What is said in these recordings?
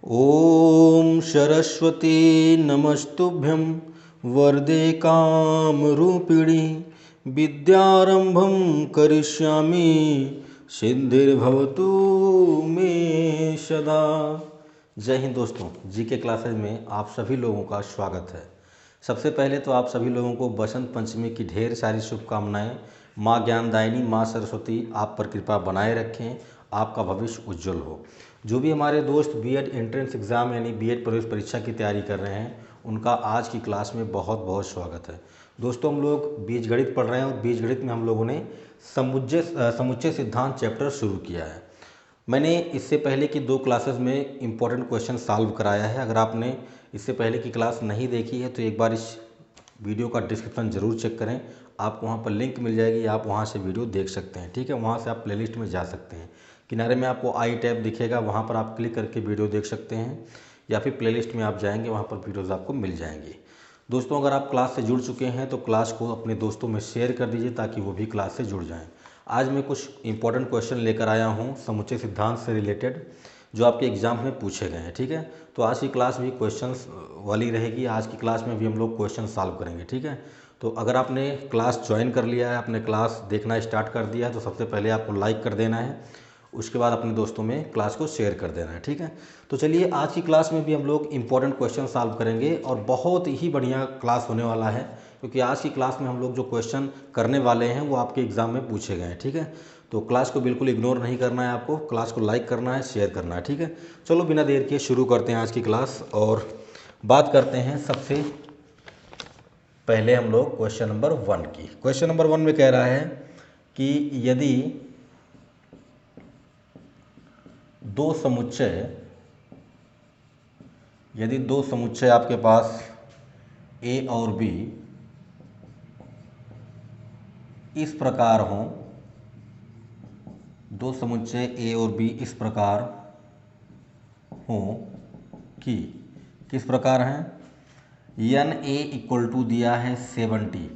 ॐ सरस्वती नमस्तुभ्यं वरदे कामरूपिणी विद्यारंभं करिष्यामि सिद्धिर्भवतु मे सदा। जय हिंद दोस्तों, जीके क्लासेज में आप सभी लोगों का स्वागत है। सबसे पहले तो आप सभी लोगों को बसंत पंचमी की ढेर सारी शुभकामनाएं। माँ ज्ञानदायिनी माँ सरस्वती आप पर कृपा बनाए रखें, आपका भविष्य उज्जवल हो। जो भी हमारे दोस्त बीएड एंट्रेंस एग्ज़ाम यानी बीएड प्रवेश परीक्षा की तैयारी कर रहे हैं, उनका आज की क्लास में बहुत बहुत स्वागत है। दोस्तों, हम लोग बीजगणित पढ़ रहे हैं और बीजगणित में हम लोगों ने समुच्चय सिद्धांत चैप्टर शुरू किया है। मैंने इससे पहले की 2 क्लासेस में इम्पोर्टेंट क्वेश्चन सॉल्व कराया है। अगर आपने इससे पहले की क्लास नहीं देखी है तो एक बार इस वीडियो का डिस्क्रिप्शन ज़रूर चेक करें। आपको वहाँ पर लिंक मिल जाएगी, आप वहाँ से वीडियो देख सकते हैं। ठीक है, वहाँ से आप प्लेलिस्ट में जा सकते हैं। किनारे में आपको आई टैब दिखेगा, वहाँ पर आप क्लिक करके वीडियो देख सकते हैं, या फिर प्लेलिस्ट में आप जाएंगे, वहाँ पर वीडियोज़ आपको मिल जाएंगी। दोस्तों, अगर आप क्लास से जुड़ चुके हैं तो क्लास को अपने दोस्तों में शेयर कर दीजिए ताकि वो भी क्लास से जुड़ जाएँ। आज मैं कुछ इंपॉर्टेंट क्वेश्चन लेकर आया हूँ समुच्चय सिद्धांत से रिलेटेड, जो आपके एग्जाम में पूछे गए हैं। ठीक है, तो आज की क्लास भी क्वेश्चंस वाली रहेगी। आज की क्लास में भी हम लोग क्वेश्चन सॉल्व करेंगे। ठीक है, तो अगर आपने क्लास ज्वाइन कर लिया है, आपने क्लास देखना स्टार्ट कर दिया है, तो सबसे पहले आपको लाइक कर देना है, उसके बाद अपने दोस्तों में क्लास को शेयर कर देना है। ठीक है, तो चलिए आज की क्लास में भी हम लोग इंपॉर्टेंट क्वेश्चन सॉल्व करेंगे और बहुत ही बढ़िया क्लास होने वाला है, क्योंकि आज की क्लास में हम लोग जो क्वेश्चन करने वाले हैं वो आपके एग्ज़ाम में पूछे गए हैं। ठीक है, तो क्लास को बिल्कुल इग्नोर नहीं करना है, आपको क्लास को लाइक करना है, शेयर करना है। ठीक है, चलो बिना देर के शुरू करते हैं आज की क्लास और बात करते हैं सबसे पहले हम लोग क्वेश्चन नंबर 1 की। क्वेश्चन नंबर 1 में कह रहा है कि यदि दो समुच्चय आपके पास ए और बी इस प्रकार हों, दो समुच्चय ए और बी इस प्रकार हों कि किस प्रकार हैं, एन ए इक्वल टू दिया है 70।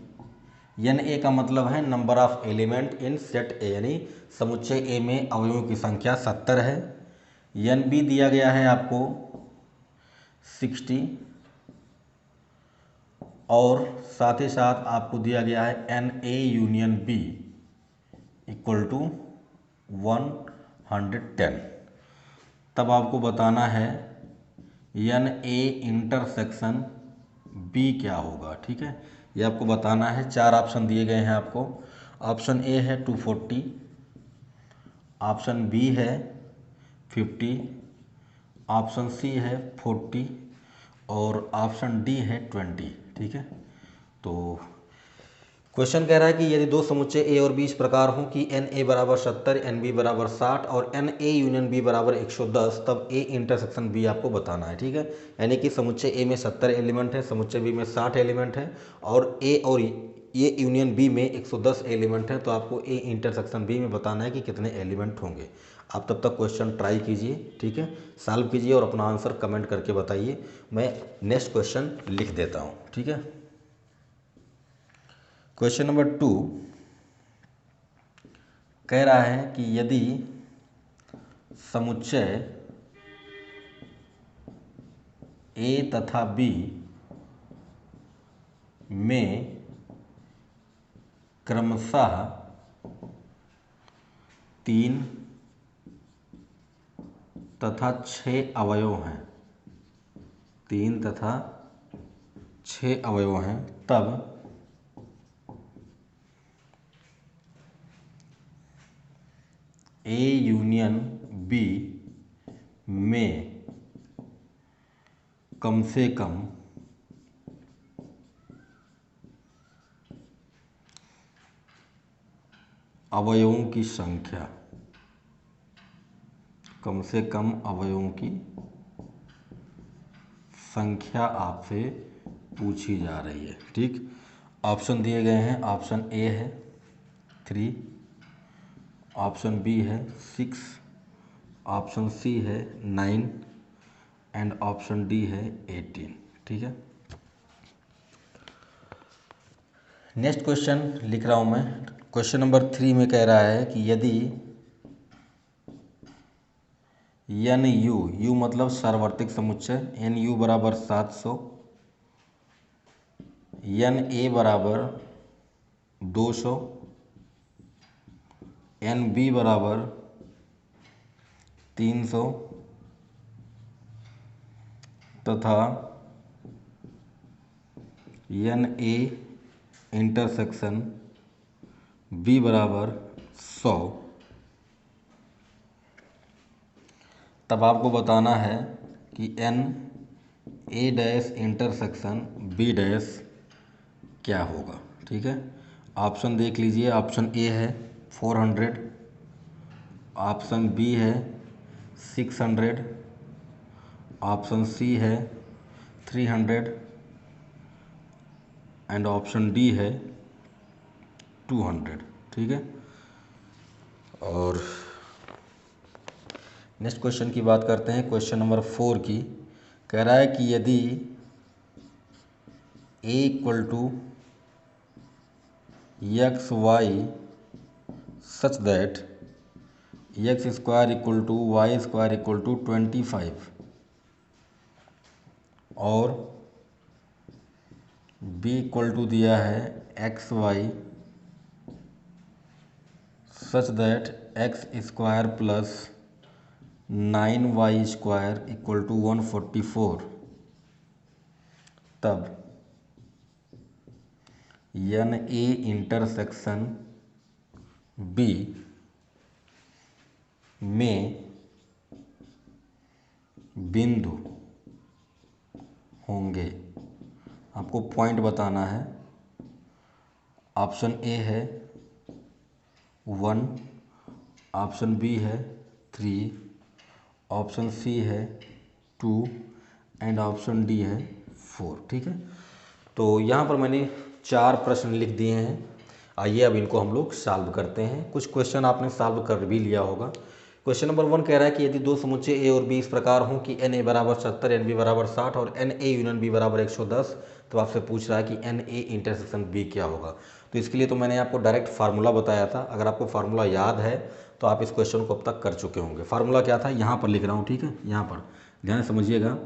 एन ए का मतलब है number of element in set ए, यानी समुच्चय ए में अवयवों की संख्या 70 है। एन बी दिया गया है आपको 60, और साथ ही साथ आपको दिया गया है n A union B equal to 110। तब आपको बताना है एन ए इंटरसेक्शन बी क्या होगा। ठीक है, ये आपको बताना है। 4 ऑप्शन दिए गए हैं आपको। ऑप्शन ए है 240, ऑप्शन बी है 50, ऑप्शन सी है 40 और ऑप्शन डी है 20। ठीक है, तो क्वेश्चन कह रहा है कि यदि दो समुच्चय ए और बी इस प्रकार हों कि एन ए बराबर 70, एन बी बराबर 60 और एन ए यूनियन बी बराबर 110, तब ए इंटरसेक्शन बी आपको बताना है। ठीक है, यानी कि समुच्चय ए में 70 एलिमेंट है, समुच्चय बी में 60 एलिमेंट है और ये यूनियन बी में 110 एलिमेंट है, तो आपको ए इंटरसेक्शन बी में बताना है कि कितने एलिमेंट होंगे। आप तब तक क्वेश्चन ट्राई कीजिए, ठीक है, सॉल्व कीजिए और अपना आंसर कमेंट करके बताइए। मैं नेक्स्ट क्वेश्चन लिख देता हूँ। ठीक है, क्वेश्चन नंबर 2 कह रहा है कि यदि समुच्चय ए तथा बी में क्रमशः 3 तथा 6 अवयव हैं, 3 तथा 6 अवयव हैं, तब ए यूनियन बी में कम से कम अवयवों की संख्या, कम से कम अवयवों की संख्या आपसे पूछी जा रही है। ठीक, ऑप्शन दिए गए हैं। ऑप्शन ए है 3, ऑप्शन बी है 6, ऑप्शन सी है 9 एंड ऑप्शन डी है 18। ठीक है, नेक्स्ट क्वेश्चन लिख रहा हूं मैं। क्वेश्चन नंबर 3 में कह रहा है कि यदि एन यू, यू मतलब सार्वत्रिक समुच्चय, एन यू बराबर 700, एन ए बराबर 200, एन बी बराबर 300 तथा एन ए इंटरसेक्शन बी बराबर 100। तब आपको बताना है कि n A dash intersection B dash क्या होगा। ठीक है, ऑप्शन देख लीजिए। ऑप्शन ए है 400, ऑप्शन बी है 600, ऑप्शन सी है 300 एंड ऑप्शन डी है 200। ठीक है, और नेक्स्ट क्वेश्चन की बात करते हैं। क्वेश्चन नंबर 4 की कह रहा है कि यदि a equal to X Y such that X square equal to Y square equal to 25 और b इक्वल टू दिया है X Y such that X square plus 9y square equal to 144, तब एन ए इंटरसेक्शन बी में बिंदु होंगे। आपको point बताना है। ऑप्शन ए है 1, ऑप्शन बी है 3, ऑप्शन सी है 2 एंड ऑप्शन डी है 4। ठीक है, तो यहाँ पर मैंने 4 प्रश्न लिख दिए हैं। आइए अब इनको हम लोग सॉल्व करते हैं। कुछ क्वेश्चन आपने सॉल्व कर भी लिया होगा। क्वेश्चन नंबर 1 कह रहा है कि यदि दो समुच्चय ए और बी इस प्रकार हों कि एन ए बराबर 70, एन बी बराबर 60 और एन ए यूनियन बी बराबर 110, तो आपसे पूछ रहा है कि एन ए इंटरसेक्शन बी क्या होगा। तो इसके लिए तो मैंने आपको डायरेक्ट फार्मूला बताया था। अगर आपको फार्मूला याद है तो आप इस क्वेश्चन को अब तक कर चुके होंगे। फार्मूला क्या था, यहाँ पर लिख रहा हूँ। ठीक है, यहाँ पर ध्यान से समझिएगा।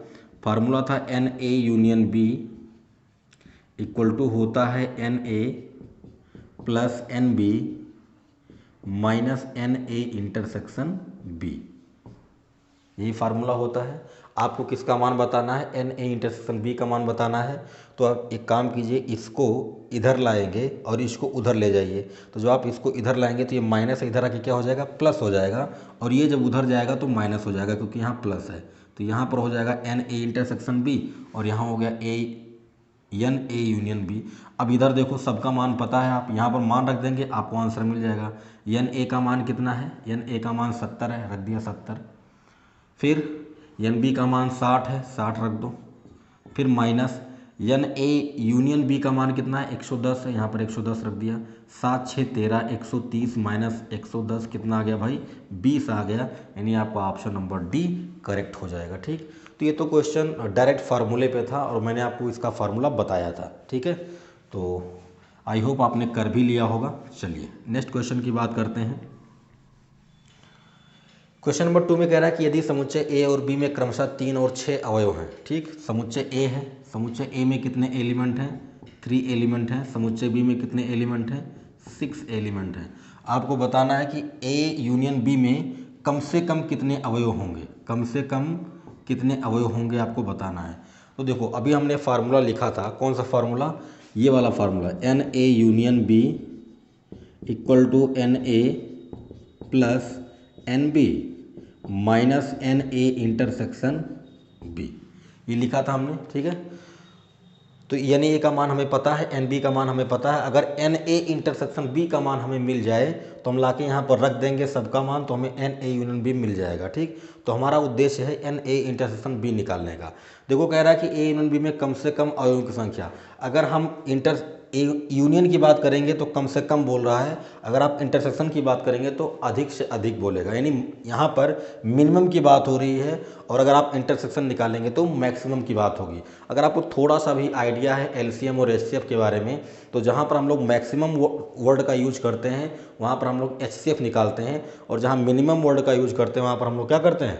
फार्मूला था n A union B equal to होता है n A plus n B minus n A intersection B. यही फार्मूला होता है। आपको किसका मान बताना है, एन ए इंटरसेक्शन बी का मान बताना है। तो आप एक काम कीजिए, इसको इधर लाएंगे और इसको उधर ले जाइए। तो जब आप इसको इधर लाएंगे तो ये माइनस इधर आके क्या हो जाएगा, प्लस हो जाएगा, और ये जब उधर जाएगा तो माइनस हो जाएगा क्योंकि यहाँ प्लस है। तो यहाँ पर हो जाएगा एन ए इंटरसेक्शन बी और यहाँ हो गया एन ए यूनियन बी। अब इधर देखो सबका मान पता है, आप यहाँ पर मान रख देंगे आपको आंसर मिल जाएगा। एन ए का मान कितना है, एन ए का मान 70 है, रख दिया 70। फिर एन बी का मान 60 है, 60 रख दो। फिर minus n A union B का मान कितना है, 110 है, यहाँ पर 110 रख दिया। 7 6 13 130 माइनस 110 कितना आ गया भाई, 20 आ गया। यानी आपका ऑप्शन नंबर डी करेक्ट हो जाएगा। ठीक, तो ये तो क्वेश्चन डायरेक्ट फार्मूले पे था और मैंने आपको इसका फार्मूला बताया था। ठीक है, तो आई होप आपने कर भी लिया होगा। चलिए नेक्स्ट क्वेश्चन की बात करते हैं। क्वेश्चन नंबर 2 में कह रहा है कि यदि समुच्चय ए और बी में क्रमशः 3 और 6 अवयव हैं। ठीक, समुच्चय ए है, समुच्चय ए में कितने एलिमेंट हैं, 3 एलिमेंट हैं। समुच्चय बी में कितने एलिमेंट हैं, 6 एलिमेंट हैं। आपको बताना है कि ए यूनियन बी में कम से कम कितने अवयव होंगे, कम से कम कितने अवयव होंगे आपको बताना है। तो देखो अभी हमने फार्मूला लिखा था, कौन सा फार्मूला, ये वाला formula, n A union B equal to n A plus n B minus n A intersection B, ये लिखा था हमने। ठीक है, तो एन ए का मान हमें पता है, एन बी का मान हमें पता है। अगर एन ए इंटरसेक्शन बी का मान हमें मिल जाए तो हम लाके यहाँ पर रख देंगे सबका मान, तो हमें एन ए यूनियन बी मिल जाएगा। ठीक, तो हमारा उद्देश्य है एन ए इंटरसेक्शन बी निकालने का। देखो कह रहा है कि ए यूनियन बी में कम से कम अवयवों की संख्या। अगर हम यूनियन की बात करेंगे तो कम से कम बोल रहा है, अगर आप इंटरसेक्शन की बात करेंगे तो अधिक से अधिक बोलेगा। यानी यहाँ पर मिनिमम की बात हो रही है और अगर आप इंटरसेक्शन निकालेंगे तो मैक्सिमम की बात होगी। अगर आपको थोड़ा सा भी आइडिया है एलसीएम और एचसीएफ के बारे में, तो जहाँ पर हम लोग मैक्सिमम वर्ड का यूज करते हैं वहाँ पर हम लोग एचसीएफ निकालते हैं, और जहाँ मिनिमम वर्ड का यूज करते हैं वहाँ पर हम लोग क्या करते हैं,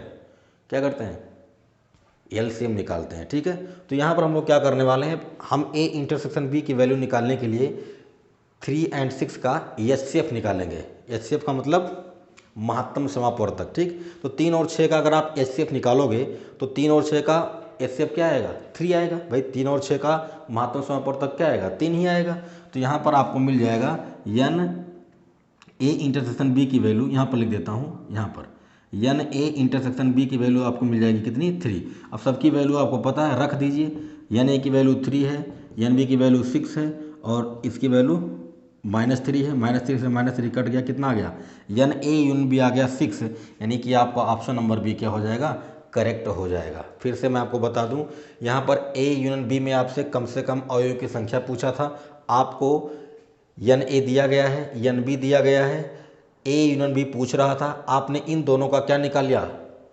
क्या करते हैं, एलसीएम निकालते हैं। ठीक है, तो यहाँ पर हम लोग क्या करने वाले हैं, हम ए इंटरसेक्शन बी की वैल्यू निकालने के लिए 3 और 6 का एचसीएफ निकालेंगे। एचसीएफ का मतलब महत्तम समापवर्तक। ठीक, तो 3 और 6 का अगर आप एचसीएफ निकालोगे तो 3 और 6 का एचसीएफ क्या आएगा, 3 आएगा। भाई 3 और 6 का महत्तम समापवर्तक क्या आएगा, 3 ही आएगा। तो यहाँ पर आपको मिल जाएगा एन ए इंटरसेक्शन बी की वैल्यू, यहाँ पर लिख देता हूँ, यहाँ पर एन ए इंटरसेक्शन बी की वैल्यू आपको मिल जाएगी कितनी, 3। अब सबकी वैल्यू आपको पता है, रख दीजिए। एन ए की वैल्यू 3 है, एन बी की वैल्यू 6 है और इसकी वैल्यू -3 है। -3 से -3 कट गया, कितना आ गया, एन ए यून बी आ गया 6, यानी कि आपका ऑप्शन नंबर बी क्या हो जाएगा, करेक्ट हो जाएगा। फिर से मैं आपको बता दूं, यहाँ पर ए यूनियन बी में आपसे कम से कम अवयवों की संख्या पूछा था, आपको एन ए दिया गया है, एन बी दिया गया है, ए यूनियन बी पूछ रहा था, आपने इन दोनों का क्या निकाल लिया,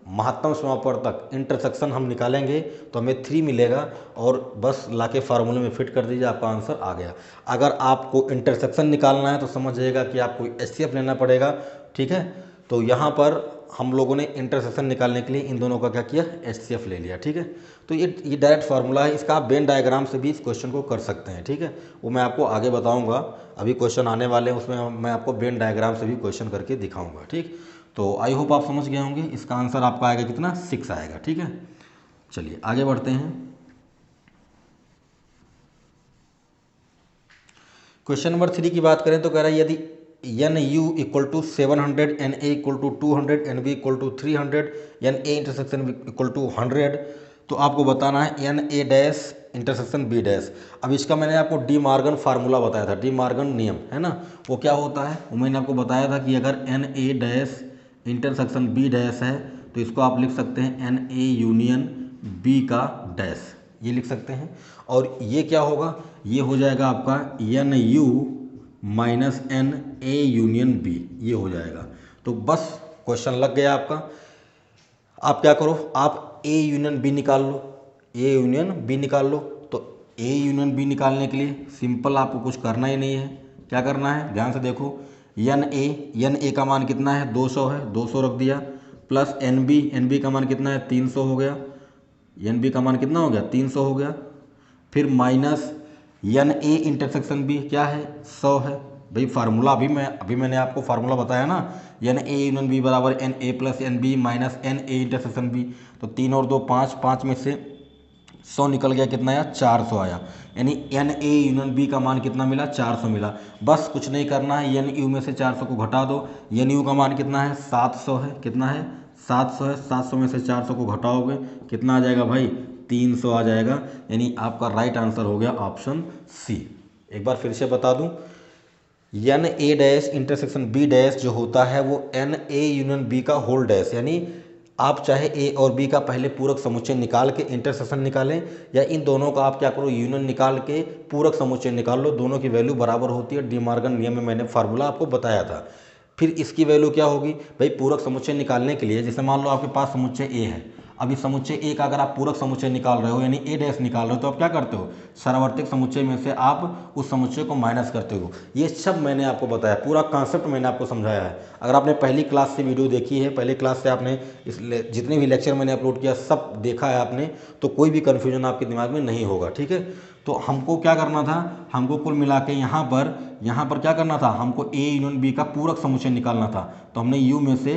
महत्तम समापवर्तक। इंटरसेक्शन हम निकालेंगे तो हमें 3 मिलेगा और बस लाके फार्मूले में फिट कर दीजिए, आपका आंसर आ गया। अगर आपको इंटरसेक्शन निकालना है तो समझिएगा कि आपको एचसीएफ लेना पड़ेगा। ठीक है, तो यहाँ पर हम लोगों ने इंटरसेक्शन निकालने के लिए इन दोनों का क्या किया, एचसीएफ ले लिया। ठीक है, तो ये डायरेक्ट फार्मूला है, इसका आप वेन डायग्राम से भी इस क्वेश्चन को कर सकते हैं। ठीक है, वो मैं आपको आगे बताऊंगा, अभी क्वेश्चन आने वाले हैं उसमें मैं आपको वेन डायग्राम से भी क्वेश्चन करके दिखाऊंगा। ठीक, तो आई होप आप समझ गए होंगे। इसका आंसर आपका आएगा कितना, 6 आएगा। ठीक है, चलिए आगे बढ़ते हैं। क्वेश्चन नंबर 3 की बात करें तो कह रहा है यदि n U equal to 700, n A equal to 200, n B equal to 300, n A intersection equal to 100, तो आपको बताना है n A dash intersection B dash. अब इसका मैंने आपको डी मार्गन फार्मूला बताया था, डी मार्गन नियम है ना, वो क्या होता है, वो मैंने आपको बताया था कि अगर n A dash intersection B dash है तो इसको आप लिख सकते हैं एन ए यूनियन बी का डैश, ये लिख सकते हैं। और ये क्या होगा, ये हो जाएगा आपका n U minus n A union B, ये हो जाएगा। तो बस क्वेश्चन लग गया आपका। आप क्या करो, आप ए यूनियन बी निकाल लो, ए यूनियन बी निकाल लो। तो ए यूनियन बी निकालने के लिए सिंपल आपको कुछ करना ही नहीं है। क्या करना है, ध्यान से देखो, एन ए का मान कितना है, 200 है, 200 रख दिया, प्लस एन बी का मान कितना है, 300 हो गया, एन बी का मान कितना हो गया, 300 हो गया, फिर minus n A intersection B क्या है, 100 है। भाई फार्मूला अभी मैंने आपको फार्मूला बताया ना, एन ए यूनियन बी बराबर n A plus n B minus n A intersection B. तो 3 और 2 5, 5 में से 100 निकल गया, कितना आया, 400 आया। यानी एन ए यूनियन बी का मान कितना मिला, 400 मिला। बस कुछ नहीं करना है, एन यू में से 400 को घटा दो, एन यू का मान कितना है, 700 है, कितना है, 700 है, 700 में से 400 को घटाओगे कितना आ जाएगा भाई, 300 आ जाएगा। यानी आपका राइट आंसर हो गया ऑप्शन सी। एक बार फिर से बता दूं, n A dash intersection B dash जो होता है वो एन ए यूनियन बी का होल डैश, यानी आप चाहे ए और बी का पहले पूरक समुच्चय निकाल के इंटरसेक्शन निकालें, या इन दोनों का आप क्या करो, यूनियन निकाल के पूरक समुच्चय निकाल लो, दोनों की वैल्यू बराबर होती है। डी मार्गन नियम में मैंने फार्मूला आपको बताया था। फिर इसकी वैल्यू क्या होगी भाई, पूरक समुच्चय निकालने के लिए, जैसे मान लो आपके पास समुच्चय ए है, अभी समुच्चय ए का अगर आप पूरक समुच्चय निकाल रहे हो यानी ए डैश निकाल रहे हो, तो आप क्या करते हो, सार्वत्रिक समुच्चय में से आप उस समुच्चय को माइनस करते हो। ये सब मैंने आपको बताया, पूरा कॉन्सेप्ट मैंने आपको समझाया है। अगर आपने पहली क्लास से वीडियो देखी है, पहले क्लास से आपने जितने भी लेक्चर मैंने अपलोड किया सब देखा है आपने, तो कोई भी कन्फ्यूजन आपके दिमाग में नहीं होगा। ठीक है, तो हमको क्या करना था, हमको कुल मिला के यहाँ पर क्या करना था, हमको ए यूनियन बी का पूरक समुच्चय निकालना था। तो हमने यू में से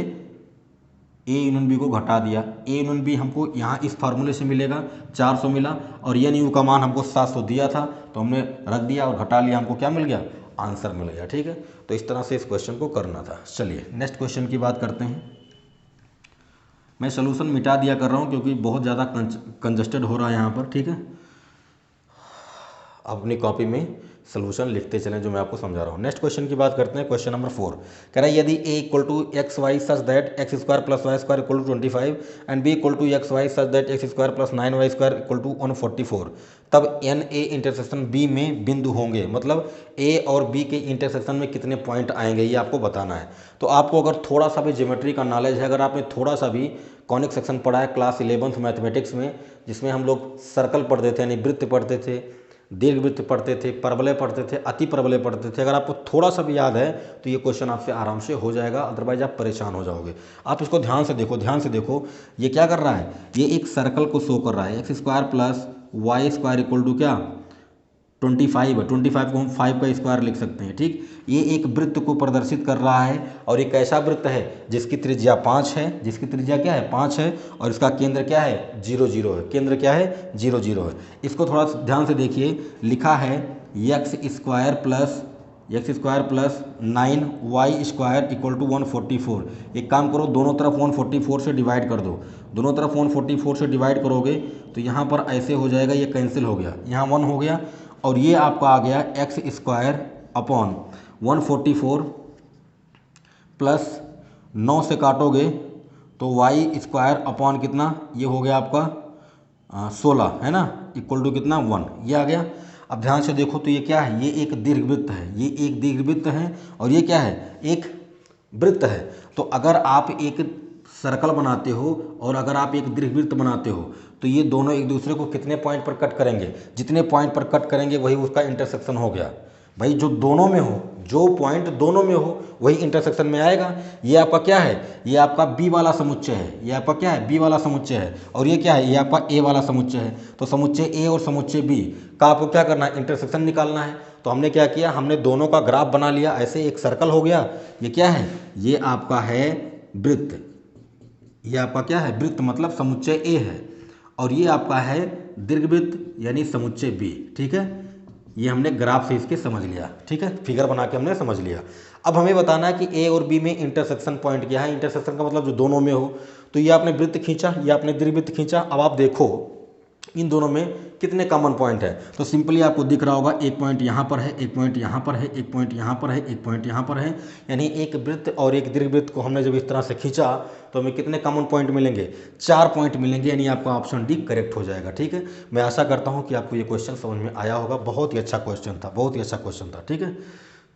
ए यूनियन बी को घटा दिया, ए यूनियन बी हमको यहाँ इस फार्मूले से मिलेगा, 400 मिला, और एन यू का मान हमको 700 दिया था, तो हमने रख दिया और घटा लिया, हमको क्या मिल गया, आंसर मिल गया। ठीक है, तो इस तरह से इस क्वेश्चन को करना था। चलिए नेक्स्ट क्वेश्चन की बात करते हैं। मैं सोल्यूशन मिटा दिया कर रहा हूँ क्योंकि बहुत ज़्यादा कंजस्टेड हो रहा है यहाँ पर। ठीक है, अपनी कॉपी में सोल्यूशन लिखते चलें जो मैं आपको समझा रहा हूँ। नेक्स्ट क्वेश्चन की बात करते हैं, क्वेश्चन नंबर 4 कह रहा है यदि a equal to X Y such that X square plus Y square equal to 25 and b equal to X Y such that X square plus 9 Y square equal to 144, तब N A intersection b में बिंदु होंगे। मतलब a और b के intersection में कितने point आएंगे ये आपको बताना है। तो आपको अगर थोड़ा सा भी ज्योमेट्री का नॉलेज है, अगर आपने थोड़ा सा भी कॉनिक सेक्शन पढ़ा है क्लास 11th मैथमेटिक्स में, जिसमें हम लोग सर्कल पढ़ते थे यानी वृत्त पढ़ते थे, दीर्घवृत्त पढ़ते थे, परवलय पढ़ते थे, अति परवलय पढ़ते थे। अगर आपको थोड़ा सा भी याद है तो ये क्वेश्चन आपसे आराम से हो जाएगा, अदरवाइज आप परेशान हो जाओगे। आप इसको ध्यान से देखो, ध्यान से देखो, ये क्या कर रहा है, ये एक सर्कल को शो कर रहा है। X square plus Y square equal to क्या 25 है। 25 को हम 5 का स्क्वायर लिख सकते हैं, ठीक। ये एक वृत्त को प्रदर्शित कर रहा है और एक ऐसा वृत्त है जिसकी त्रिज्या 5 है, जिसकी त्रिज्या क्या है 5 है और इसका केंद्र क्या है 0 0 है। केंद्र क्या है 0 0 है। इसको थोड़ा ध्यान से देखिए, लिखा है X square plus 9 Y square equal to 144। एक काम करो, दोनों तरफ 144 से डिवाइड कर दो। दोनों तरफ 144 से डिवाइड करोगे तो यहाँ पर ऐसे हो जाएगा, ये कैंसिल हो गया, यहाँ 1 हो गया और ये आपका आ गया एक्स स्क्वायर अपॉन 144 प्लस 9 से काटोगे तो वाई स्क्वायर अपॉन कितना, ये हो गया आपका 16 है ना, इक्वल टू कितना 1, ये आ गया। अब ध्यान से देखो तो ये क्या है, ये एक दीर्घवृत्त है, ये एक दीर्घवृत्त है और ये क्या है एक वृत्त है। तो अगर आप एक सर्कल बनाते हो और अगर आप एक दीर्घवृत्त बनाते हो तो ये दोनों एक दूसरे को कितने पॉइंट पर कट करेंगे, जितने पॉइंट पर कट करेंगे वही उसका इंटरसेक्शन हो गया। भाई जो दोनों में हो, जो पॉइंट दोनों में हो वही इंटरसेक्शन में आएगा। ये आपका क्या है, ये आपका बी वाला समुच्चय है, ये आपका क्या है बी वाला समुच्चय है और ये क्या है, ये आपका ए वाला समुच्चय है। तो समुच्चय ए और समुच्चय बी का आपको क्या करना है, इंटरसेक्शन निकालना है। तो हमने क्या किया, हमने दोनों का ग्राफ बना लिया, ऐसे एक सर्कल हो गया। ये क्या है, ये आपका है वृत्त, ये आपका क्या है वृत्त, मतलब समुच्चय ए है और ये आपका है दीर्घवृत्त यानी समुच्चय बी, ठीक है। ये हमने ग्राफ से इसके समझ लिया, ठीक है, फिगर बना के हमने समझ लिया। अब हमें बताना है कि ए और बी में इंटरसेक्शन पॉइंट क्या है। इंटरसेक्शन का मतलब जो दोनों में हो। तो ये आपने वृत्त खींचा, ये आपने दीर्घवृत्त खींचा। अब आप देखो इन दोनों में कितने कॉमन पॉइंट है। तो सिंपली आपको दिख रहा होगा, एक पॉइंट यहाँ पर है, एक पॉइंट यहाँ पर है, एक पॉइंट यहाँ पर है, एक पॉइंट यहाँ पर है। यानी एक वृत्त और एक दीर्घवृत्त को हमने जब इस तरह से खींचा तो हमें कितने कॉमन पॉइंट मिलेंगे, 4 पॉइंट मिलेंगे। यानी आपका ऑप्शन डी करेक्ट हो जाएगा, ठीक है। मैं आशा करता हूँ कि आपको ये क्वेश्चन समझ में आया होगा। बहुत ही अच्छा क्वेश्चन था, बहुत ही अच्छा क्वेश्चन था, ठीक है।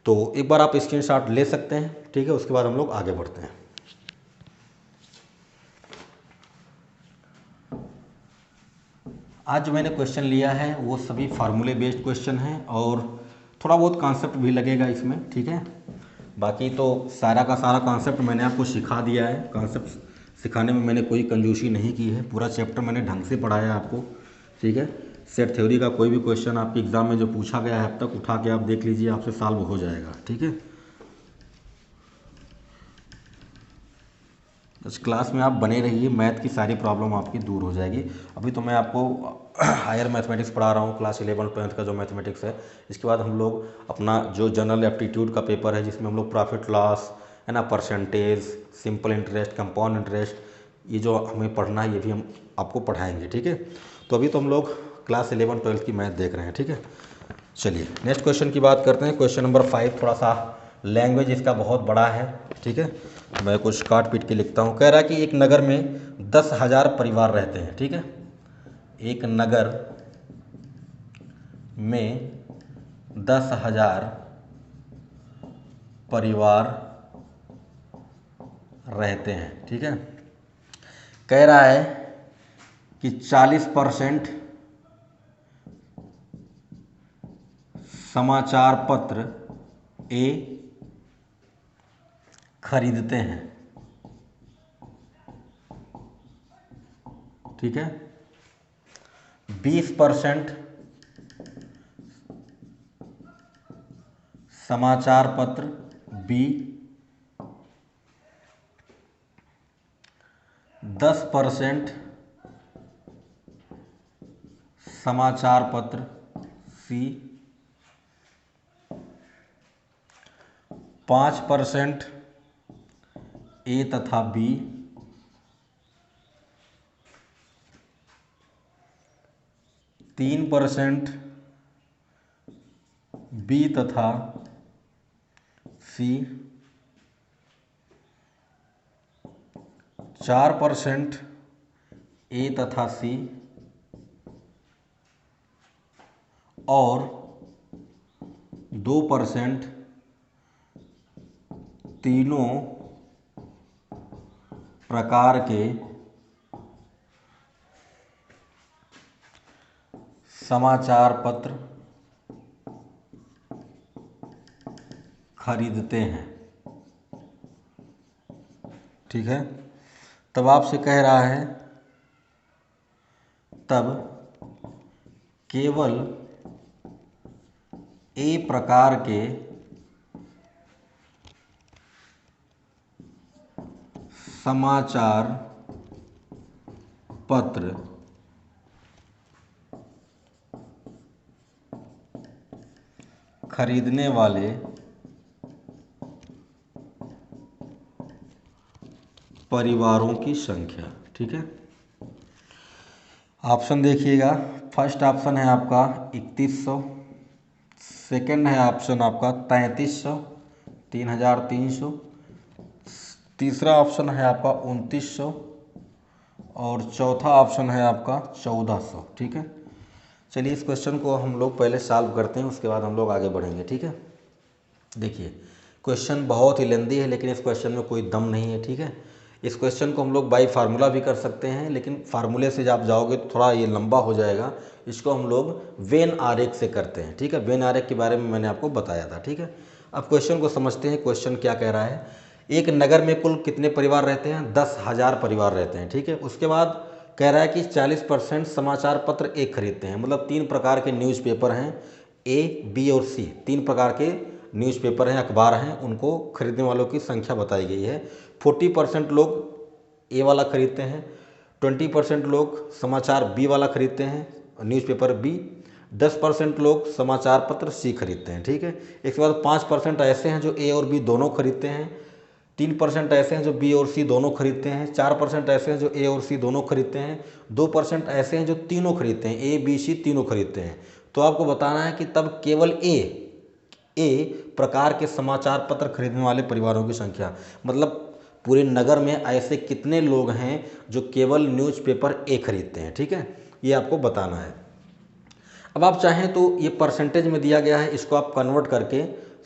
तो एक बार आप स्क्रीनशॉट ले सकते हैं, ठीक है। उसके बाद हम लोग आगे बढ़ते हैं। आज जो मैंने क्वेश्चन लिया है वो सभी फार्मूले बेस्ड क्वेश्चन हैं और थोड़ा बहुत कॉन्सेप्ट भी लगेगा इसमें, ठीक है। बाकी तो सारा का सारा कॉन्सेप्ट मैंने आपको सिखा दिया है। कॉन्सेप्ट सिखाने में मैंने कोई कंजूसी नहीं की है, पूरा चैप्टर मैंने ढंग से पढ़ाया है आपको, ठीक है। सेट थ्योरी का कोई भी क्वेश्चन आपके एग्ज़ाम में जो पूछा गया है अब तक उठा के आप देख लीजिए, आपसे सॉल्व हो जाएगा, ठीक है। इस क्लास में आप बने रहिए, मैथ की सारी प्रॉब्लम आपकी दूर हो जाएगी। अभी तो मैं आपको हायर मैथमेटिक्स पढ़ा रहा हूँ, क्लास 11th-12th का जो मैथमेटिक्स है। इसके बाद हम लोग अपना जो जनरल एप्टीट्यूड का पेपर है जिसमें हम लोग प्रॉफिट लॉस है ना, percentage, simple interest, compound interest, ये जो हमें पढ़ना है ये भी हम आपको पढ़ाएंगे, ठीक है। तो अभी तो हम लोग क्लास 11th-12th की मैथ देख रहे हैं, ठीक है। चलिए नेक्स्ट क्वेश्चन की बात करते हैं। क्वेश्चन नंबर 5 थोड़ा सा लैंग्वेज इसका बहुत बड़ा है, ठीक है। मैं कुछ काट पीट के लिखता हूँ। कह रहा है कि एक नगर में 10,000 परिवार रहते हैं, ठीक है। एक नगर में 10,000 परिवार रहते हैं, ठीक है। कह रहा है कि 40% समाचार पत्र ए खरीदते हैं, ठीक है। 20% समाचार पत्र बी, 10% समाचार पत्र सी, 5% ए तथा बी, 3% बी तथा सी, 4% ए तथा सी और 2% तीनों प्रकार के समाचार पत्र खरीदते हैं, ठीक है। तब आपसे कह रहा है तब केवल ए प्रकार के समाचार पत्र खरीदने वाले परिवारों की संख्या, ठीक है। ऑप्शन देखिएगा, फर्स्ट ऑप्शन है आपका 3100, सेकंड है ऑप्शन आपका 3300, 3300, तीसरा ऑप्शन है आपका 2900 और चौथा ऑप्शन है आपका 1400, ठीक है। चलिए इस क्वेश्चन को हम लोग पहले सॉल्व करते हैं, उसके बाद हम लोग आगे बढ़ेंगे, ठीक है। देखिए क्वेश्चन बहुत ही लेंदी है, लेकिन इस क्वेश्चन में कोई दम नहीं है, ठीक है। इस क्वेश्चन को हम लोग बाई फार्मूला भी कर सकते हैं, लेकिन फार्मूले से जब आप जाओगे तो थोड़ा ये लंबा हो जाएगा। इसको हम लोग वेन आरेख से करते हैं, ठीक है। वेन आरेख के बारे में मैंने आपको बताया था, ठीक है। अब क्वेश्चन को समझते हैं। क्वेश्चन क्या कह रहा है, एक नगर में कुल कितने परिवार रहते हैं, 10,000 परिवार रहते हैं, ठीक है। उसके बाद कह रहा है कि 40% समाचार पत्र एक खरीदते हैं, मतलब 3 प्रकार के न्यूज़पेपर हैं, ए, बी और सी, 3 प्रकार के न्यूज़पेपर हैं, अखबार हैं, उनको खरीदने वालों की संख्या बताई गई है। 40% लोग ए वाला खरीदते हैं, 20% लोग समाचार बी वाला खरीदते हैं, न्यूज़पेपर बी, 10% लोग समाचार पत्र सी खरीदते हैं, ठीक है। इसके बाद 5% ऐसे हैं जो ए और बी दोनों खरीदते हैं, 3% ऐसे हैं जो बी और सी दोनों खरीदते हैं, 4% ऐसे हैं जो ए और सी दोनों खरीदते हैं, 2% ऐसे हैं जो तीनों खरीदते हैं, ए बी सी तीनों खरीदते हैं। तो आपको बताना है कि तब केवल ए प्रकार के समाचार पत्र खरीदने वाले परिवारों की संख्या, मतलब पूरे नगर में ऐसे कितने लोग हैं जो केवल न्यूज़पेपर ए खरीदते हैं, ठीक है। ये आपको बताना है। अब आप चाहें तो ये परसेंटेज में दिया गया है, इसको आप कन्वर्ट करके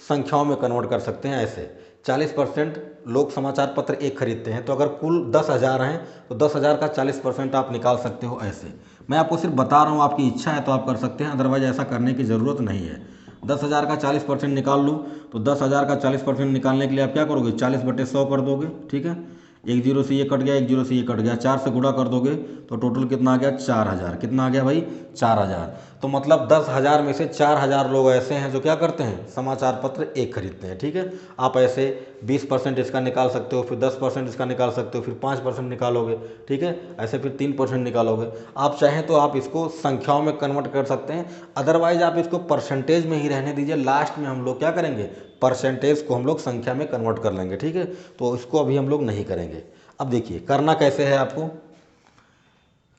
संख्याओं में कन्वर्ट कर सकते हैं। ऐसे 40% लोग समाचार पत्र एक खरीदते हैं, तो अगर कुल 10,000 हैं तो 10,000 का 40% आप निकाल सकते हो। ऐसे मैं आपको सिर्फ बता रहा हूँ, आपकी इच्छा है तो आप कर सकते हैं, अदरवाइज ऐसा करने की ज़रूरत नहीं है। 10,000 का 40% निकाल लूँ तो 10,000 का 40% निकालने के लिए आप क्या करोगे, 40/100 कर दोगे, ठीक है। एक जीरो से ये कट गया, एक जीरो से ये कट गया, 4 से गुणा कर दोगे तो टोटल कितना आ गया, 4,000। कितना आ गया भाई, 4,000। तो मतलब 10,000 में से 4,000 लोग ऐसे हैं जो क्या करते हैं, समाचार पत्र एक खरीदते हैं, ठीक है। आप ऐसे 20% इसका निकाल सकते हो, फिर 10% इसका निकाल सकते हो, फिर 5% निकालोगे, ठीक है। ऐसे फिर 3% निकालोगे। आप चाहें तो आप इसको संख्याओं में कन्वर्ट कर सकते हैं, अदरवाइज आप इसको परसेंटेज में ही रहने दीजिए। लास्ट में हम लोग क्या करेंगे, परसेंटेज को हम लोग संख्या में कन्वर्ट कर लेंगे, ठीक है। तो इसको अभी हम लोग नहीं करेंगे। अब देखिए करना कैसे है आपको,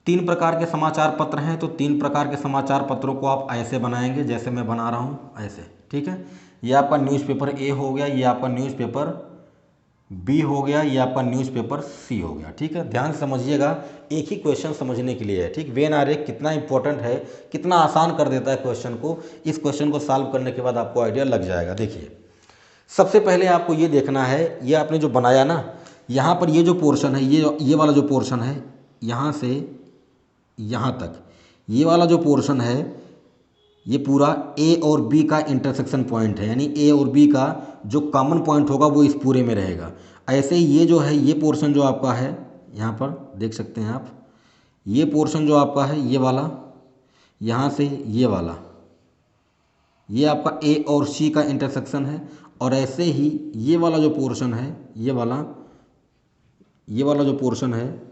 3 प्रकार के समाचार पत्र हैं, तो 3 प्रकार के समाचार पत्रों को आप ऐसे बनाएंगे जैसे मैं बना रहा हूँ, ऐसे, ठीक है। ये आपका न्यूज़पेपर ए हो गया, ये आपका न्यूज़पेपर बी हो गया, ये आपका न्यूज़पेपर सी हो गया, ठीक है। ध्यान से समझिएगा, एक ही क्वेश्चन समझने के लिए है, ठीक। वेन आरेख कितना इंपॉर्टेंट है, कितना आसान कर देता है क्वेश्चन को। इस क्वेश्चन को सॉल्व करने के बाद आपको आइडिया लग जाएगा। देखिए सबसे पहले आपको ये देखना है, ये आपने जो बनाया ना, यहाँ पर ये जो पोर्शन है, ये वाला जो पोर्शन है, यहाँ से यहाँ तक ये वाला जो पोर्शन है, ये पूरा ए और बी का इंटरसेक्शन पॉइंट है, यानी ए और बी का जो कॉमन पॉइंट होगा वो इस पूरे में रहेगा। ऐसे ही ये जो है, ये पोर्शन जो आपका है, यहाँ पर देख सकते हैं आप, ये पोर्शन जो आपका है, ये वाला, यहाँ से ये वाला, ये आपका ए और सी का इंटरसेक्शन है। और ऐसे ही ये वाला जो पोर्शन है, ये वाला जो पोर्शन है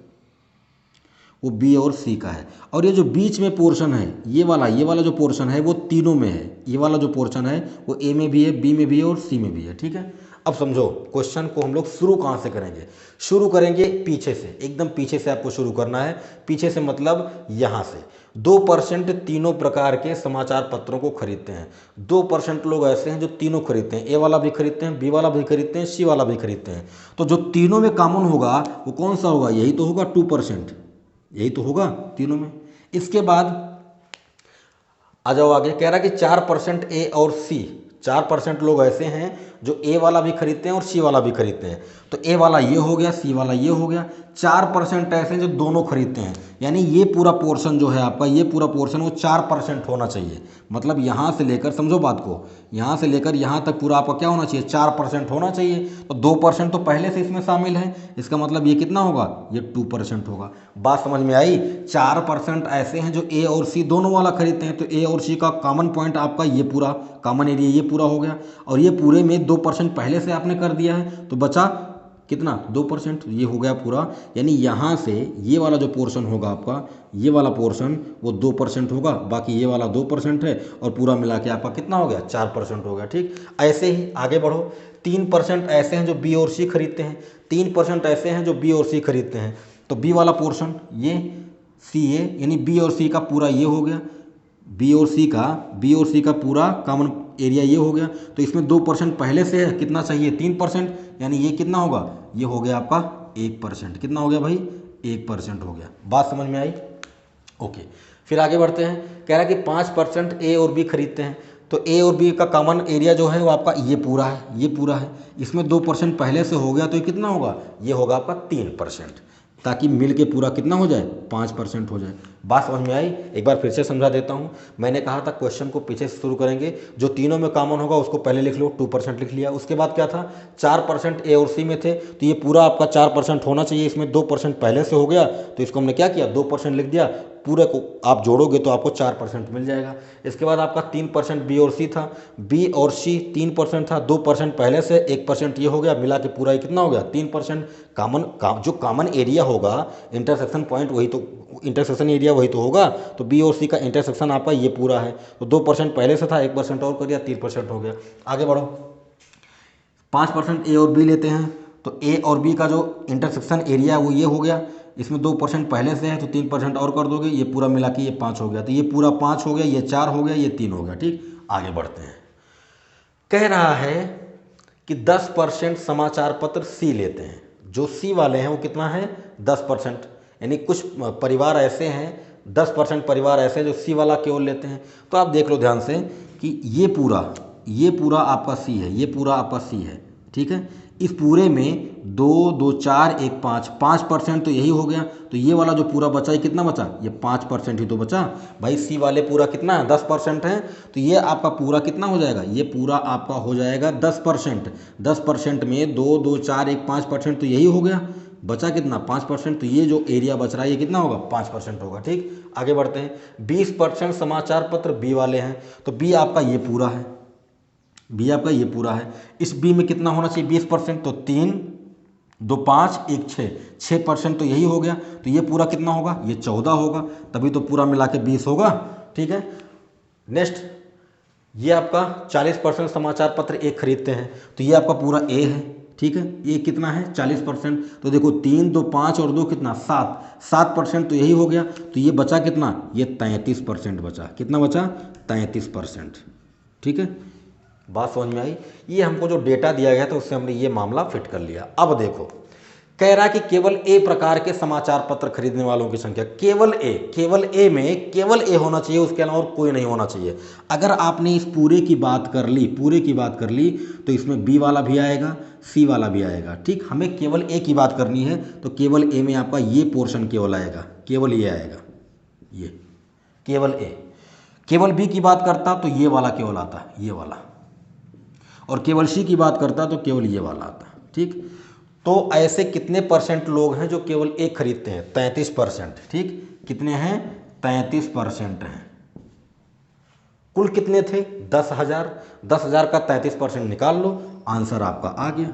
वो बी और सी का है। और ये जो बीच में पोर्शन है, ये वाला जो पोर्शन है वो तीनों में है। ये वाला जो पोर्शन है वो ए में भी है, बी में भी है और सी में भी है, ठीक है। अब समझो क्वेश्चन को हम लोग शुरू कहाँ से करेंगे, शुरू करेंगे पीछे से, एकदम पीछे से आपको शुरू करना है। पीछे से मतलब यहाँ से 2% तीनों प्रकार के समाचार पत्रों को खरीदते हैं। 2% लोग ऐसे हैं जो तीनों खरीदते हैं, ए वाला भी खरीदते हैं, बी वाला भी खरीदते हैं, सी वाला भी खरीदते हैं। तो जो तीनों में कॉमन होगा वो कौन सा होगा, यही तो होगा 2%, यही तो होगा तीनों में। इसके बाद आ जाओ आगे, कह रहा है कि 4% ए और सी, 4% लोग ऐसे हैं जो ए वाला भी खरीदते हैं और सी वाला भी खरीदते हैं। तो ए वाला ये हो गया, सी वाला ये हो गया। 4% ऐसे हैं जो दोनों खरीदते हैं, यानी ये पूरा पोर्शन जो है आपका, ये पूरा पोर्शन वो 4% होना चाहिए। मतलब यहाँ से लेकर, समझो बात को, यहाँ से लेकर यहाँ तक पूरा आपका क्या होना चाहिए, 4% होना चाहिए। तो 2% तो पहले से इसमें शामिल है, इसका मतलब ये कितना होगा, ये 2% होगा। बात समझ में आई। 4% ऐसे हैं जो ए और सी दोनों वाला खरीदते हैं। तो ए और सी का कॉमन पॉइंट आपका ये पूरा कॉमन एरिया ये पूरा हो गया, और ये पूरे में 2% पहले से आपने कर दिया है, तो बचा कितना, 2%। ये हो गया पूरा, यानी यहाँ से ये वाला जो पोर्शन होगा आपका, ये वाला पोर्शन वो 2% होगा, बाकी ये वाला 2% है, और पूरा मिला के आपका कितना हो गया, 4% हो गया। ठीक, ऐसे ही आगे बढ़ो। 3% ऐसे हैं जो बी और सी खरीदते हैं, 3% ऐसे हैं जो बी और सी खरीदते हैं। तो बी वाला पोर्शन ये, सी ए, यानी बी और सी का पूरा ये हो गया, बी और सी का पूरा कॉमन एरिया ये हो गया। तो इसमें 2% पहले से है, कितना चाहिए, 3%, यानी ये कितना होगा, ये हो गया आपका 1%। कितना हो गया भाई, 1% हो गया। बात समझ में आई। ओके, फिर आगे बढ़ते हैं। कह रहा है कि 5% ए और बी खरीदते हैं। तो ए और बी का कॉमन एरिया जो है वो आपका ये पूरा है, ये पूरा है। इसमें 2% पहले से हो गया, तो ये कितना होगा, ये होगा आपका 3%, ताकि मिल के पूरा कितना हो जाए, 5% हो जाए। बात समझ में आई। एक बार फिर से समझा देता हूँ। मैंने कहा था क्वेश्चन को पीछे से शुरू करेंगे, जो तीनों में कॉमन होगा उसको पहले लिख लो, 2% लिख लिया। उसके बाद क्या था, 4% ए और सी में थे, तो ये पूरा आपका 4% होना चाहिए। इसमें 2% पहले से हो गया, तो इसको हमने क्या किया, 2% लिख दिया। पूरे को आप जोड़ोगे तो आपको 4% मिल जाएगा। इसके बाद आपका 3% बी और सी था, बी और सी 3% था, 2% पहले से, 1% ये हो गया, मिला के पूरा ये कितना हो गया, 3%। जो कॉमन एरिया होगा, इंटरसेक्शन पॉइंट वही तो, इंटरसेक्शन एरिया वही तो होगा। तो बी और सी का इंटरसेक्शन आपका ये पूरा है। तो 2% पहले से था, 1% और कर दिया, 3% हो गया। आगे बढ़ो। 5% ए और बी लेते हैं, तो ए और बी का जो इंटरसेक्शन एरिया है वो ये हो गया। इसमें 2% पहले से है, तो 3% और कर दोगे, ये पूरा मिला के ये 5 हो गया। तो ये पूरा 5 हो गया, ये 4 हो गया, ये 3 हो गया। ठीक, आगे बढ़ते हैं। कह रहा है कि 10% समाचार पत्र सी लेते हैं। जो सी वाले हैं वो कितना है, 10%। यानी कुछ परिवार ऐसे हैं, 10% परिवार ऐसे हैं जो सी वाला केवल लेते हैं। तो आप देख लो ध्यान से कि ये पूरा आपका सी है, ये पूरा आपका सी है। ठीक है, इस पूरे में 2, 2, 4, 1, 5% तो यही हो गया। तो ये वाला जो पूरा बचा, ये कितना बचा, ये 5% ही तो बचा भाई। सी वाले पूरा कितना है, 10% है, तो ये आपका पूरा कितना हो जाएगा, ये पूरा आपका हो जाएगा 10%। 10% में 2, 2, 4, 1, 5% तो यही हो गया। बचा कितना, 5%। तो ये जो एरिया बच रहा है ये कितना होगा, 5% होगा। ठीक, आगे बढ़ते हैं। 20% समाचार पत्र बी वाले हैं। तो बी आपका ये पूरा है, बी आपका ये पूरा है। इस बी में कितना होना चाहिए, 20%। तो 3, 2, 5, 1, 6% तो यही हो गया। तो ये पूरा कितना होगा, ये 14 होगा, तभी तो पूरा मिला के 20 होगा। ठीक है, नेक्स्ट, ये आपका 40% समाचार पत्र ए खरीदते हैं। तो ये आपका पूरा ए है। ठीक है, ये कितना है, 40%। तो देखो 3, 2, 5 और 2 कितना, 7% तो यही हो गया। तो ये बचा कितना, ये 33% बचा। कितना बचा, 33%। ठीक है, बात समझ में आई। ये हमको जो डेटा दिया गया था उससे हमने ये मामला फिट कर लिया। अब देखो, कह रहा है कि केवल ए प्रकार के समाचार पत्र खरीदने वालों की संख्या, केवल ए में केवल ए होना चाहिए, उसके अलावा और कोई नहीं होना चाहिए। अगर आपने इस पूरे की बात कर ली, तो इसमें बी वाला भी आएगा, सी वाला भी आएगा। ठीक, हमें केवल ए की बात करनी है, तो केवल ए में आपका ये पोर्शन केवल आएगा, केवल ये आएगा, ये केवल ए। केवल बी की बात करता तो ये वाला केवल आता, ये वाला, और केवल सी की बात करता तो केवल ये वाला आता। ठीक, तो ऐसे कितने परसेंट लोग हैं जो केवल ए खरीदते हैं, 33%। ठीक, कितने हैं, 33% हैं। कुल कितने थे, 10,000। 10,000 का 33% निकाल लो, आंसर आपका आ गया।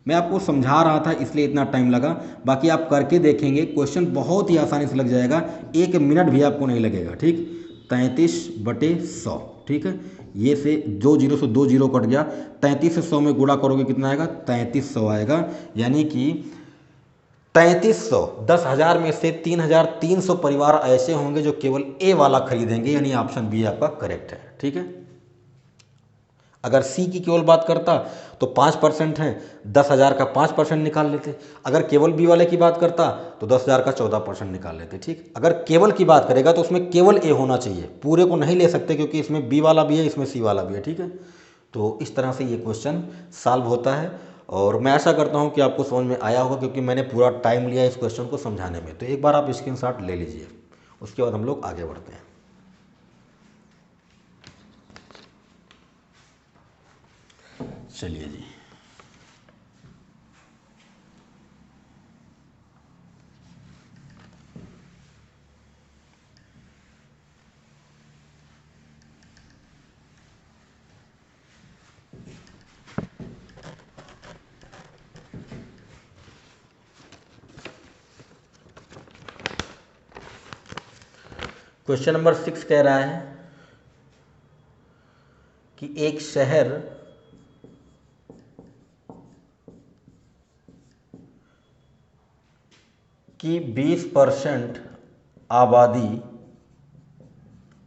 मैं आपको समझा रहा था इसलिए इतना टाइम लगा, बाकी आप करके देखेंगे क्वेश्चन बहुत ही आसानी से लग जाएगा, 1 मिनट भी आपको नहीं लगेगा। ठीक, 33/100। ठीक है, ये से 2 जीरो से 2 जीरो कट गया, 33 से 100 में गुणा करोगे कितना आएगा, 3300 आएगा। यानी कि 3300, 10,000 में से 3,300 परिवार ऐसे होंगे जो केवल ए वाला खरीदेंगे, यानी ऑप्शन बी आपका करेक्ट है। ठीक है, अगर सी की केवल बात करता तो 5% है, 10,000 का 5% निकाल लेते। अगर केवल बी वाले की बात करता तो 10,000 का 14% निकाल लेते। ठीक, अगर केवल की बात करेगा तो उसमें केवल ए होना चाहिए, पूरे को नहीं ले सकते, क्योंकि इसमें बी वाला भी है, इसमें सी वाला भी है। ठीक है, तो इस तरह से ये क्वेश्चन सॉल्व होता है और मैं आशा करता हूँ कि आपको समझ में आया होगा, क्योंकि मैंने पूरा टाइम लिया इस क्वेश्चन को समझाने में। तो एक बार आप स्क्रीनशॉट ले लीजिए, उसके बाद हम लोग आगे बढ़ते हैं। चलिए जी, क्वेश्चन नंबर 6 कह रहा है कि एक शहर की 20% आबादी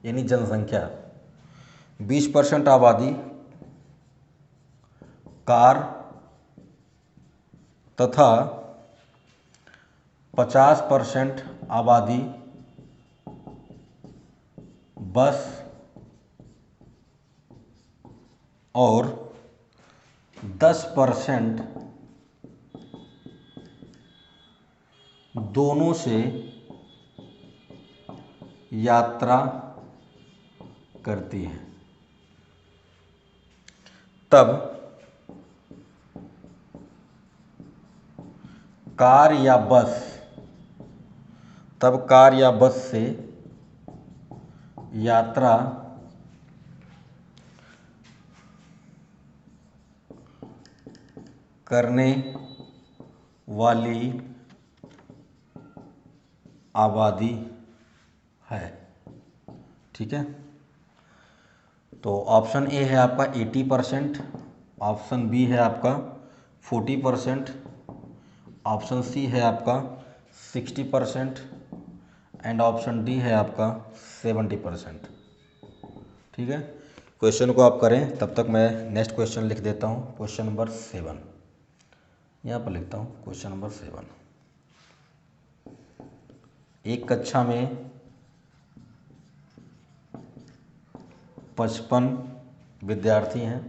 यानी जनसंख्या, 20% आबादी कार तथा 50% आबादी बस और 10% दोनों से यात्रा करती है, तब कार या बस से यात्रा करने वाली आबादी है। ठीक है, तो ऑप्शन ए है आपका 80%, ऑप्शन बी है आपका 40%, ऑप्शन सी है आपका 60% एंड ऑप्शन डी है आपका 70%। ठीक है, क्वेश्चन को आप करें, तब तक मैं नेक्स्ट क्वेश्चन लिख देता हूँ। क्वेश्चन नंबर 7 यहाँ पर लिखता हूँ। क्वेश्चन नंबर 7, एक कक्षा में 55 विद्यार्थी हैं,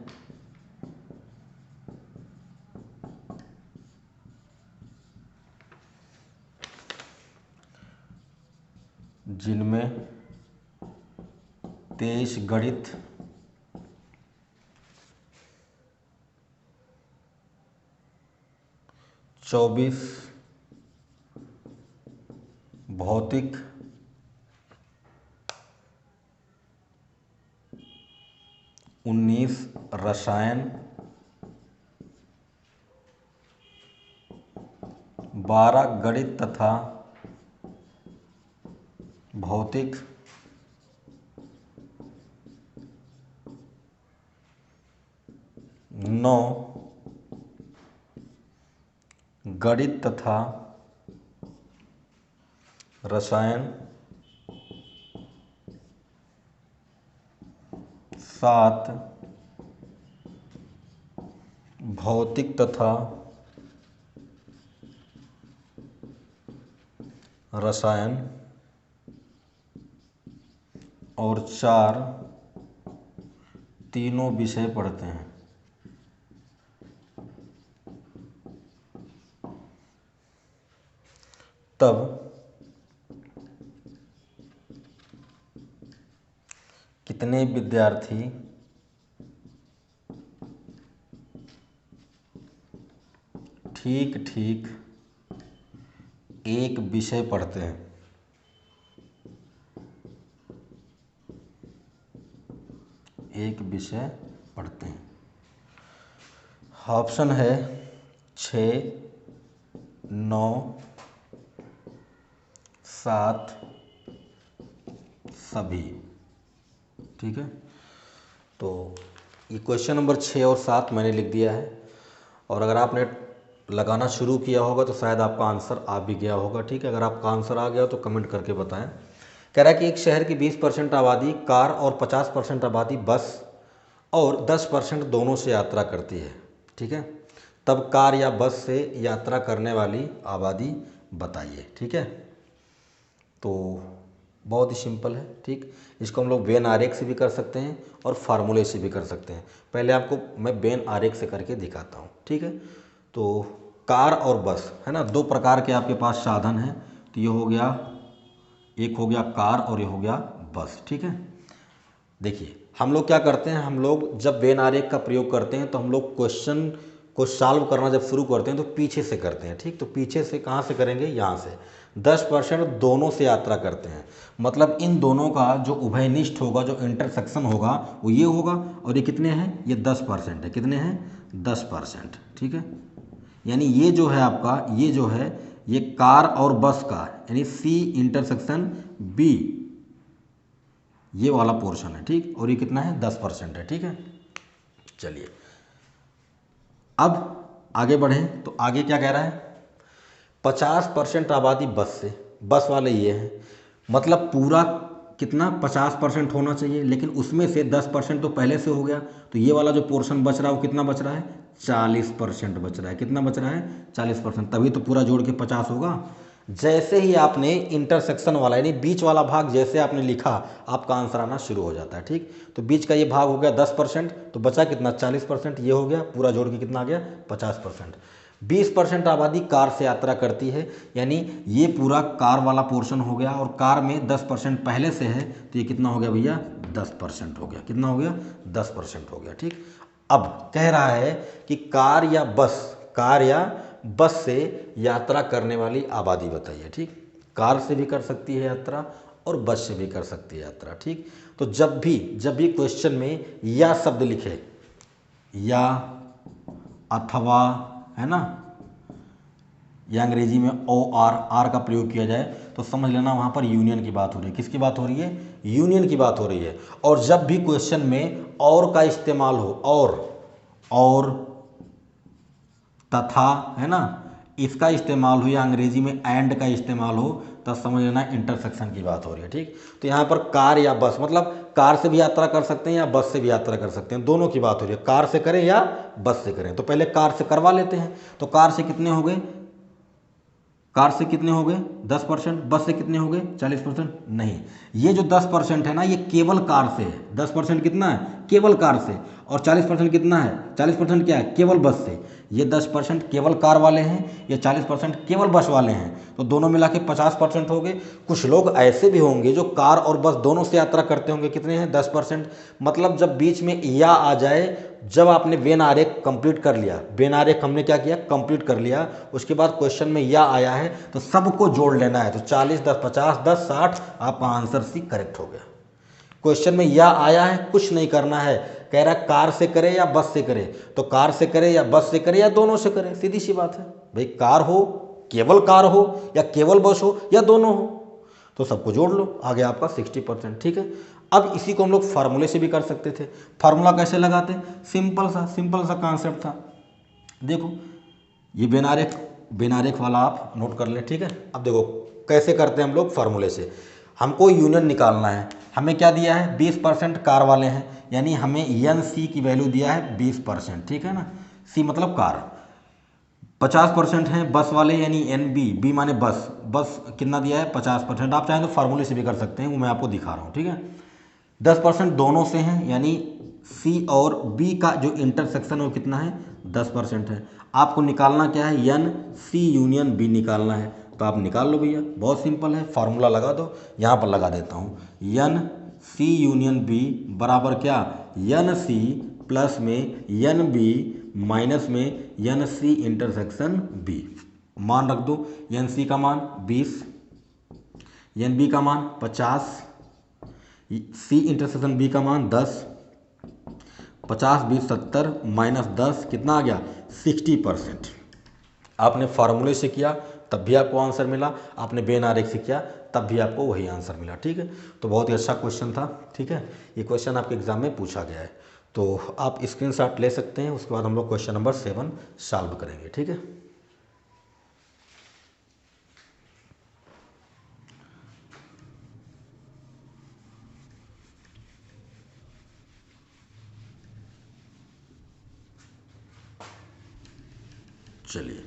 जिनमें 23 गणित, 24 भौतिक, 19 रसायन, 12 गणित तथा भौतिक, 9 गणित तथा रसायन, 7 भौतिक तथा रसायन और 4 तीनों विषय पढ़ते हैं। तब कितने विद्यार्थी ठीक ठीक एक विषय पढ़ते हैं? एक विषय पढ़ते हैं। ऑप्शन है 6, 9, 7 सभी। ठीक है, तो ये क्वेश्चन नंबर 6 और 7 मैंने लिख दिया है, और अगर आपने लगाना शुरू किया होगा तो शायद आपका आंसर आ भी गया होगा। ठीक है, अगर आपका आंसर आ गया तो कमेंट करके बताएं। कह रहा है कि एक शहर की 20% आबादी कार और 50% आबादी बस और 10% दोनों से यात्रा करती है। ठीक है, तब कार या बस से यात्रा करने वाली आबादी बताइए। ठीक है, तो बहुत ही सिंपल है। ठीक, इसको हम लोग वेन आरेख से भी कर सकते हैं और फार्मूले से भी कर सकते हैं। पहले आपको मैं वेन आरेख से करके दिखाता हूँ। ठीक है, तो कार और बस है ना, दो प्रकार के आपके पास साधन हैं। तो ये हो गया, एक हो गया कार और ये हो गया बस। ठीक है, देखिए हम लोग क्या करते हैं, हम लोग जब वेन आरेख का प्रयोग करते हैं तो हम लोग क्वेश्चन को सॉल्व करना जब शुरू करते हैं तो पीछे से करते हैं। ठीक, तो पीछे से कहाँ से करेंगे, यहाँ से 10% दोनों से यात्रा करते हैं। मतलब इन दोनों का जो उभयनिष्ठ होगा, जो इंटरसेक्शन होगा वो ये होगा, और ये कितने हैं, ये 10% है। कितने हैं, 10%। ठीक है, यानी ये जो है आपका, ये जो है ये कार और बस का, यानी सी इंटरसेक्शन बी, ये वाला पोर्शन है। ठीक, और ये कितना है, 10% है। ठीक है, चलिए अब आगे बढ़ें तो आगे क्या कह रहा है, 50% आबादी बस से, बस वाले ये हैं। मतलब पूरा कितना, 50% होना चाहिए, लेकिन उसमें से 10% तो पहले से हो गया, तो ये वाला जो पोर्शन बच रहा है वो कितना बच रहा है, 40% बच रहा है। कितना बच रहा है, 40%, तभी तो पूरा जोड़ के 50 होगा। जैसे ही आपने इंटरसेक्शन वाला यानी बीच वाला भाग जैसे आपने लिखा, आपका आंसर आना शुरू हो जाता है। ठीक, तो बीच का ये भाग हो गया 10%, तो बचा कितना, 40%, ये हो गया, पूरा जोड़ के कितना आ गया, 50%। 20% आबादी कार से यात्रा करती है, यानी ये पूरा कार वाला पोर्शन हो गया, और कार में 10% पहले से है, तो ये कितना हो गया भैया, 10% हो गया। कितना हो गया, 10% हो गया। ठीक, अब कह रहा है कि कार या बस से यात्रा करने वाली आबादी बताइए। ठीक, कार से भी कर सकती है यात्रा और बस से भी कर सकती है यात्रा। ठीक, तो जब भी क्वेश्चन में या शब्द लिखे, या, अथवा, है ना, या अंग्रेजी में ओ आर का प्रयोग किया जाए, तो समझ लेना वहाँ पर यूनियन की बात हो रही है। किसकी बात हो रही है, यूनियन की बात हो रही है। और जब भी क्वेश्चन में और का इस्तेमाल हो, और तथा, है ना, इसका इस्तेमाल हो, या अंग्रेजी में एंड का इस्तेमाल हो, तब समझ लेना इंटरसेक्शन की बात हो रही है। ठीक, तो यहाँ पर कार या बस, मतलब कार से भी यात्रा कर सकते हैं या बस से भी यात्रा कर सकते हैं, दोनों की बात हो रही है, कार से करें या बस से करें। तो पहले कार से करवा लेते हैं। तो कार से कितने हो गए, कार से कितने हो गए, 10%, बस से कितने हो गए, 40%। नहीं, ये जो 10% है ना, ये केवल कार से है। 10% कितना है, केवल कार से, और 40% कितना है, 40% क्या है, केवल बस से। ये 10% केवल कार वाले हैं, ये 40% केवल बस वाले हैं, तो दोनों मिला के 50% हो गए। कुछ लोग ऐसे भी होंगे जो कार और बस दोनों से यात्रा करते होंगे, कितने हैं, 10%। मतलब जब बीच में या आ जाए, जब आपने वेन आरेख कंप्लीट कर लिया, वेन आरेख हमने क्या किया, कंप्लीट कर लिया, उसके बाद क्वेश्चन में या आया है तो सबको जोड़ लेना है। तो 40, 10, 50, 10, 60, आपका आंसर सी करेक्ट हो गया। क्वेश्चन में या आया है, कुछ नहीं करना है, कह रहा है कार से करे या बस से करे, तो कार से करे या बस से करे या दोनों से करे, सीधी सी बात है भाई। कार हो, केवल कार हो, या केवल बस हो, या दोनों हो, तो सबको जोड़ लो, आ गया आपका 60%। ठीक है, अब इसी को हम लोग फार्मूले से भी कर सकते थे। फार्मूला कैसे लगाते, सिंपल सा कॉन्सेप्ट था। देखो ये बेनारेख वाला आप नोट कर लें। ठीक है, अब देखो कैसे करते हैं हम लोग, फार्मूले से। हमको यूनियन निकालना है, हमें क्या दिया है, 20% कार वाले हैं, यानी हमें एन सी की वैल्यू दिया है 20%। ठीक है ना, सी मतलब कार। 50% हैं बस वाले, यानी एन बी माने बस, बस कितना दिया है, 50%। आप चाहें तो फार्मूले से भी कर सकते हैं, वो मैं आपको दिखा रहा हूँ। ठीक है, 10% दोनों से हैं, यानी सी और बी का जो इंटरसेक्शन है वो कितना है, 10% है। आपको निकालना क्या है, एन सी यूनियन बी निकालना है, तो आप निकाल लो भैया, बहुत सिंपल है, फार्मूला लगा दो। यहाँ पर लगा देता हूँ, एन सी यूनियन बी बराबर क्या, एन सी प्लस में एन बी माइनस में एन सी इंटरसेक्शन बी। मान रख दो, एन सी का मान 20, एन बी का मान 50, सी इंटरसेक्शन बी का मान 10, 50, 20, 70 माइनस 10 कितना आ गया, 60%। आपने फार्मूले से किया तब भी आपको आंसर मिला, आपने बेन आरेख से किया तब भी आपको वही आंसर मिला। ठीक है, तो बहुत ही अच्छा क्वेश्चन था। ठीक है, ये क्वेश्चन आपके एग्जाम में पूछा गया है, तो आप स्क्रीनशॉट ले सकते हैं। उसके बाद हम लोग क्वेश्चन नंबर 7 सॉल्व करेंगे। ठीक है, चलिए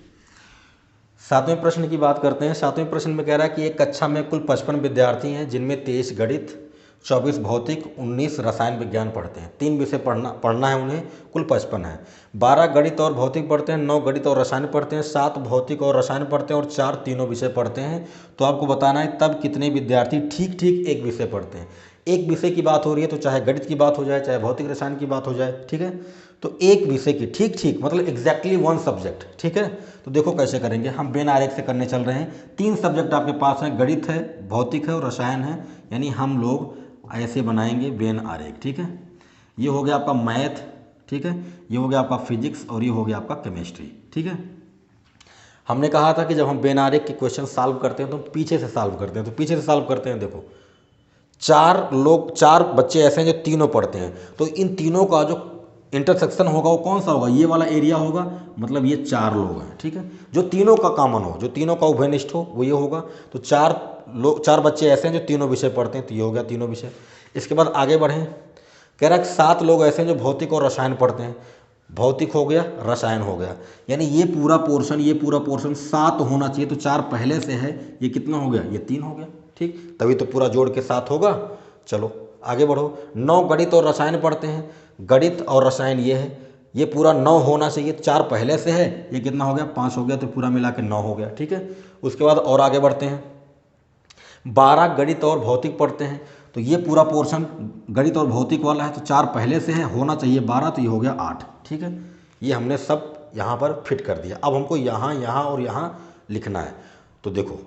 सातवें प्रश्न की बात करते हैं। सातवें प्रश्न में कह रहा है कि एक कक्षा में कुल 55 विद्यार्थी हैं, जिनमें 23 गणित, 24 भौतिक, 19 रसायन विज्ञान पढ़ते हैं। 3 विषय पढ़ना है उन्हें, कुल 55 है। 12 गणित और भौतिक पढ़ते हैं, 9 गणित और रसायन पढ़ते हैं, 7 भौतिक और रसायन पढ़ते हैं और 4 तीनों विषय पढ़ते हैं। तो आपको बताना है तब कितने विद्यार्थी ठीक ठीक एक विषय पढ़ते हैं। एक विषय की बात हो रही है तो चाहे गणित की बात हो जाए, चाहे भौतिक रसायन की बात हो जाए, ठीक है। तो एक विषय की ठीक ठीक मतलब एग्जैक्टली वन सब्जेक्ट, ठीक है। तो देखो कैसे करेंगे, हम बेन आरेख से करने चल रहे हैं। 3 सब्जेक्ट आपके पास हैं, गणित है, भौतिक है और रसायन है, यानी हम लोग ऐसे बनाएंगे बेन आरेख, ठीक है। ये हो गया आपका मैथ, ठीक है, ये हो गया आपका फिजिक्स और ये हो गया आपका केमिस्ट्री, ठीक है। हमने कहा था कि जब हम बेन आरेख के क्वेश्चन सॉल्व करते हैं तो पीछे से सॉल्व करते हैं। तो पीछे से सॉल्व करते हैं, देखो 4 बच्चे ऐसे हैं जो तीनों पढ़ते हैं, तो इन तीनों का जो इंटरसेक्शन होगा वो कौन सा होगा, ये वाला एरिया होगा, मतलब ये 4 लोग हैं, ठीक है। जो तीनों का कॉमन हो, जो तीनों का उभयनिष्ठ हो, वो ये होगा। तो 4 बच्चे ऐसे हैं जो तीनों विषय पढ़ते हैं, तो ये हो गया तीनों विषय। इसके बाद आगे बढ़ें, कह रहा है 7 लोग ऐसे हैं जो भौतिक और रसायन पढ़ते हैं। भौतिक हो गया, रसायन हो गया, यानी ये पूरा पोर्शन 7 होना चाहिए। तो 4 पहले से है, ये कितना हो गया, ये 3 हो गया, ठीक, तभी तो पूरा जोड़ के 7 होगा। चलो आगे बढ़ो। 9 गणित और रसायन पढ़ते हैं। गणित और रसायन ये है, ये पूरा 9 होना चाहिए। 4 पहले से है, ये कितना हो गया, 5 हो गया, तो पूरा मिला के 9 हो गया, ठीक है। उसके बाद और आगे बढ़ते हैं। 12 गणित और भौतिक पढ़ते हैं, तो ये पूरा पोर्शन गणित और भौतिक वाला है, तो 4 पहले से है, होना चाहिए 12, तो ये हो गया 8, ठीक है। ये हमने सब यहाँ पर फिट कर दिया। अब हमको यहाँ यहाँ और यहाँ लिखना है। तो देखो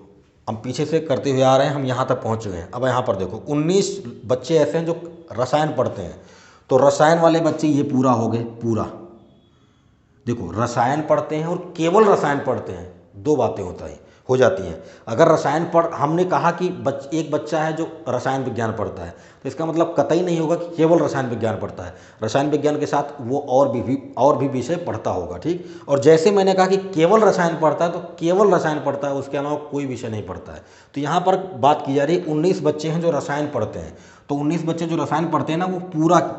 हम पीछे से करते हुए आ रहे हैं, हम यहाँ तक पहुँच गए हैं। अब यहाँ पर देखो 19 बच्चे ऐसे हैं जो रसायन पढ़ते हैं, तो रसायन वाले बच्चे ये पूरा हो गए, पूरा। देखो रसायन पढ़ते हैं और केवल रसायन पढ़ते हैं, 2 बातें हो जाती हैं। अगर रसायन हमने कहा कि एक बच्चा है जो रसायन विज्ञान पढ़ता है, तो इसका मतलब कतई नहीं होगा कि केवल रसायन विज्ञान पढ़ता है। रसायन विज्ञान के साथ वो और भी विषय पढ़ता होगा, ठीक। और जैसे मैंने कहा कि केवल रसायन पढ़ता है, तो केवल रसायन पढ़ता है, उसके अलावा कोई विषय नहीं पढ़ता है। तो यहाँ पर बात की जा रही है 19 बच्चे हैं जो रसायन पढ़ते हैं। तो 19 बच्चे जो रसायन पढ़ते हैं ना, वो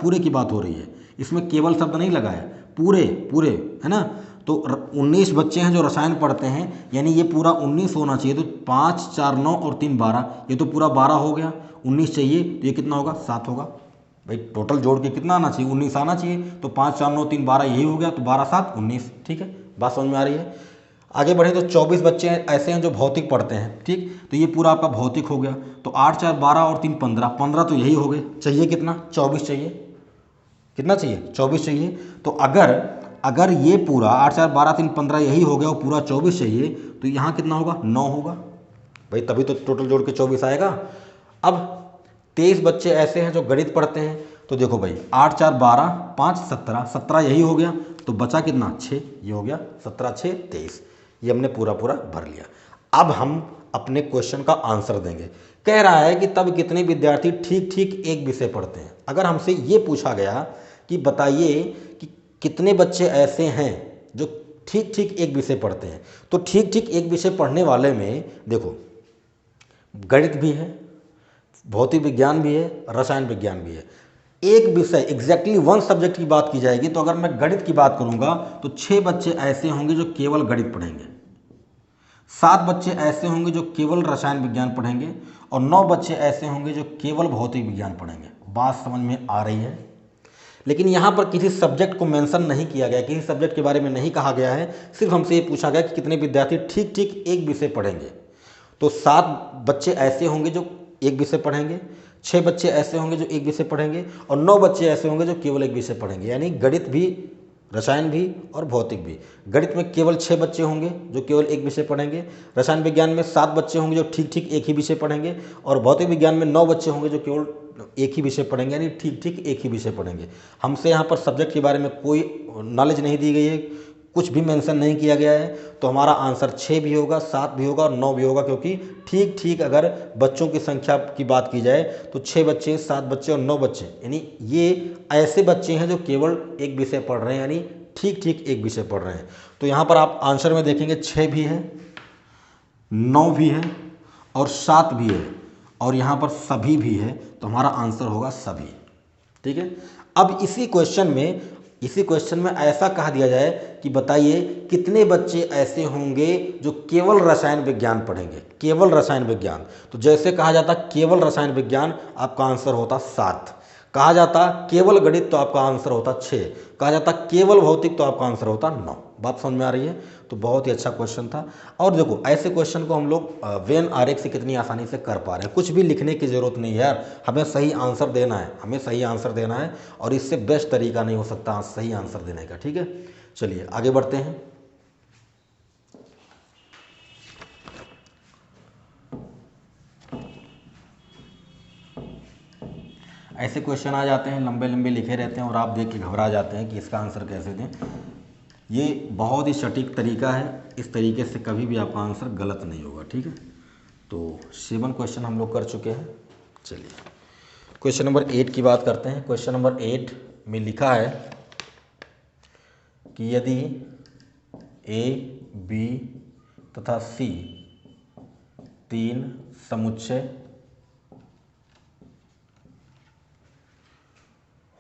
पूरे की बात हो रही है, इसमें केवल शब्द नहीं लगा है, पूरे है ना। तो 19 बच्चे हैं जो रसायन पढ़ते हैं, यानी ये पूरा 19 होना चाहिए। तो 5 4 9 और 3 12, ये तो पूरा 12 हो गया। 19 चाहिए, तो ये कितना होगा, 7 होगा। भाई टोटल जोड़ के कितना आना चाहिए, 19 आना चाहिए। तो 5 4 9 3 12 यही हो गया, तो 12 7 19, ठीक है। बात समझ में आ रही है। आगे बढ़े तो 24 बच्चे ऐसे हैं जो भौतिक पढ़ते हैं, ठीक। तो ये पूरा आपका भौतिक हो गया। तो 8 4 12 और 3 15, 15 तो यही हो गए। चाहिए कितना, 24 चाहिए। कितना चाहिए, 24 चाहिए। तो अगर ये पूरा 8 4 12 3 15 यही हो गया और पूरा 24 चाहिए, तो यहाँ कितना होगा, 9 होगा। भाई तभी तो टोटल जोड़ के 24 आएगा। अब 23 बच्चे ऐसे हैं जो गणित पढ़ते हैं। तो देखो भाई 8 4 12 5 17, 17 यही हो गया, तो बचा कितना, 6, ये हो गया 17 6 23। ये हमने पूरा भर लिया। अब हम अपने क्वेश्चन का आंसर देंगे। कह रहा है कि तब कितने विद्यार्थी ठीक ठीक एक विषय पढ़ते हैं। अगर हमसे ये पूछा गया कि बताइए कि कितने बच्चे ऐसे हैं जो ठीक ठीक एक विषय पढ़ते हैं, तो ठीक ठीक एक विषय पढ़ने वाले में देखो गणित भी है, भौतिक विज्ञान भी है, रसायन विज्ञान भी है। एक विषय एग्जैक्टली वन सब्जेक्ट की बात की जाएगी, तो अगर मैं गणित की बात करूंगा तो 6 बच्चे ऐसे होंगे जो केवल गणित पढ़ेंगे, 7 बच्चे ऐसे होंगे जो केवल रसायन विज्ञान पढ़ेंगे, और 9 बच्चे ऐसे होंगे जो केवल भौतिक विज्ञान पढ़ेंगे। बात समझ में आ रही है। लेकिन यहाँ पर किसी सब्जेक्ट को मेंशन नहीं किया गया, किसी सब्जेक्ट के बारे में नहीं कहा गया है। सिर्फ हमसे ये पूछा गया कि कितने विद्यार्थी ठीक ठीक एक विषय पढ़ेंगे। तो 7 बच्चे ऐसे होंगे जो एक विषय पढ़ेंगे, 6 बच्चे ऐसे होंगे जो एक विषय पढ़ेंगे, और 9 बच्चे ऐसे होंगे जो केवल एक विषय पढ़ेंगे। यानी गणित भी, रसायन भी और भौतिक भी। गणित में केवल 6 बच्चे होंगे जो केवल एक विषय पढ़ेंगे, रसायन विज्ञान में 7 बच्चे होंगे जो ठीक ठीक एक ही विषय पढ़ेंगे, और भौतिक विज्ञान में 9 बच्चे होंगे जो केवल एक ही विषय पढ़ेंगे, यानी ठीक ठीक एक ही विषय पढ़ेंगे। हमसे यहाँ पर सब्जेक्ट के बारे में कोई नॉलेज नहीं दी गई है, कुछ भी मेंशन नहीं किया गया है। तो हमारा आंसर 6 भी होगा, 7 भी होगा और 9 भी होगा, क्योंकि ठीक ठीक अगर बच्चों की संख्या की बात की जाए तो 6 बच्चे, 7 बच्चे और 9 बच्चे, यानी ये ऐसे बच्चे हैं जो केवल एक विषय पढ़ रहे हैं, यानी ठीक ठीक एक विषय पढ़ रहे हैं। तो यहाँ पर आप आंसर में देखेंगे 6 भी है, 9 भी है और 7 भी है, और यहाँ पर सभी भी है। तो हमारा आंसर होगा सभी, ठीक है। अब इसी क्वेश्चन में इसी क्वेश्चन में ऐसा कहा दिया जाए कि बताइए कितने बच्चे ऐसे होंगे जो केवल रसायन विज्ञान पढ़ेंगे, केवल रसायन विज्ञान। तो जैसे कहा जाता केवल रसायन विज्ञान, आपका आंसर होता 7। कहा जाता केवल गणित तो आपका आंसर होता 6। कहा जाता केवल भौतिक तो आपका आंसर होता 9। बात समझ में आ रही है? तो बहुत ही अच्छा क्वेश्चन था। और देखो ऐसे क्वेश्चन को हम लोग वेन आरेख से कितनी आसानी से कर पा रहे हैं। कुछ भी लिखने की ज़रूरत नहीं है यार, हमें सही आंसर देना है, हमें सही आंसर देना है, और इससे बेस्ट तरीका नहीं हो सकता सही आंसर देने का। ठीक है, चलिए आगे बढ़ते हैं। ऐसे क्वेश्चन आ जाते हैं, लंबे लंबे लिखे रहते हैं और आप देख के घबरा जाते हैं कि इसका आंसर कैसे दें। ये बहुत ही सटीक तरीका है, इस तरीके से कभी भी आपका आंसर गलत नहीं होगा। ठीक है, तो 7 क्वेश्चन हम लोग कर चुके हैं। चलिए क्वेश्चन नंबर 8 की बात करते हैं। क्वेश्चन नंबर 8 में लिखा है कि यदि ए, बी तथा सी 3 समुच्चय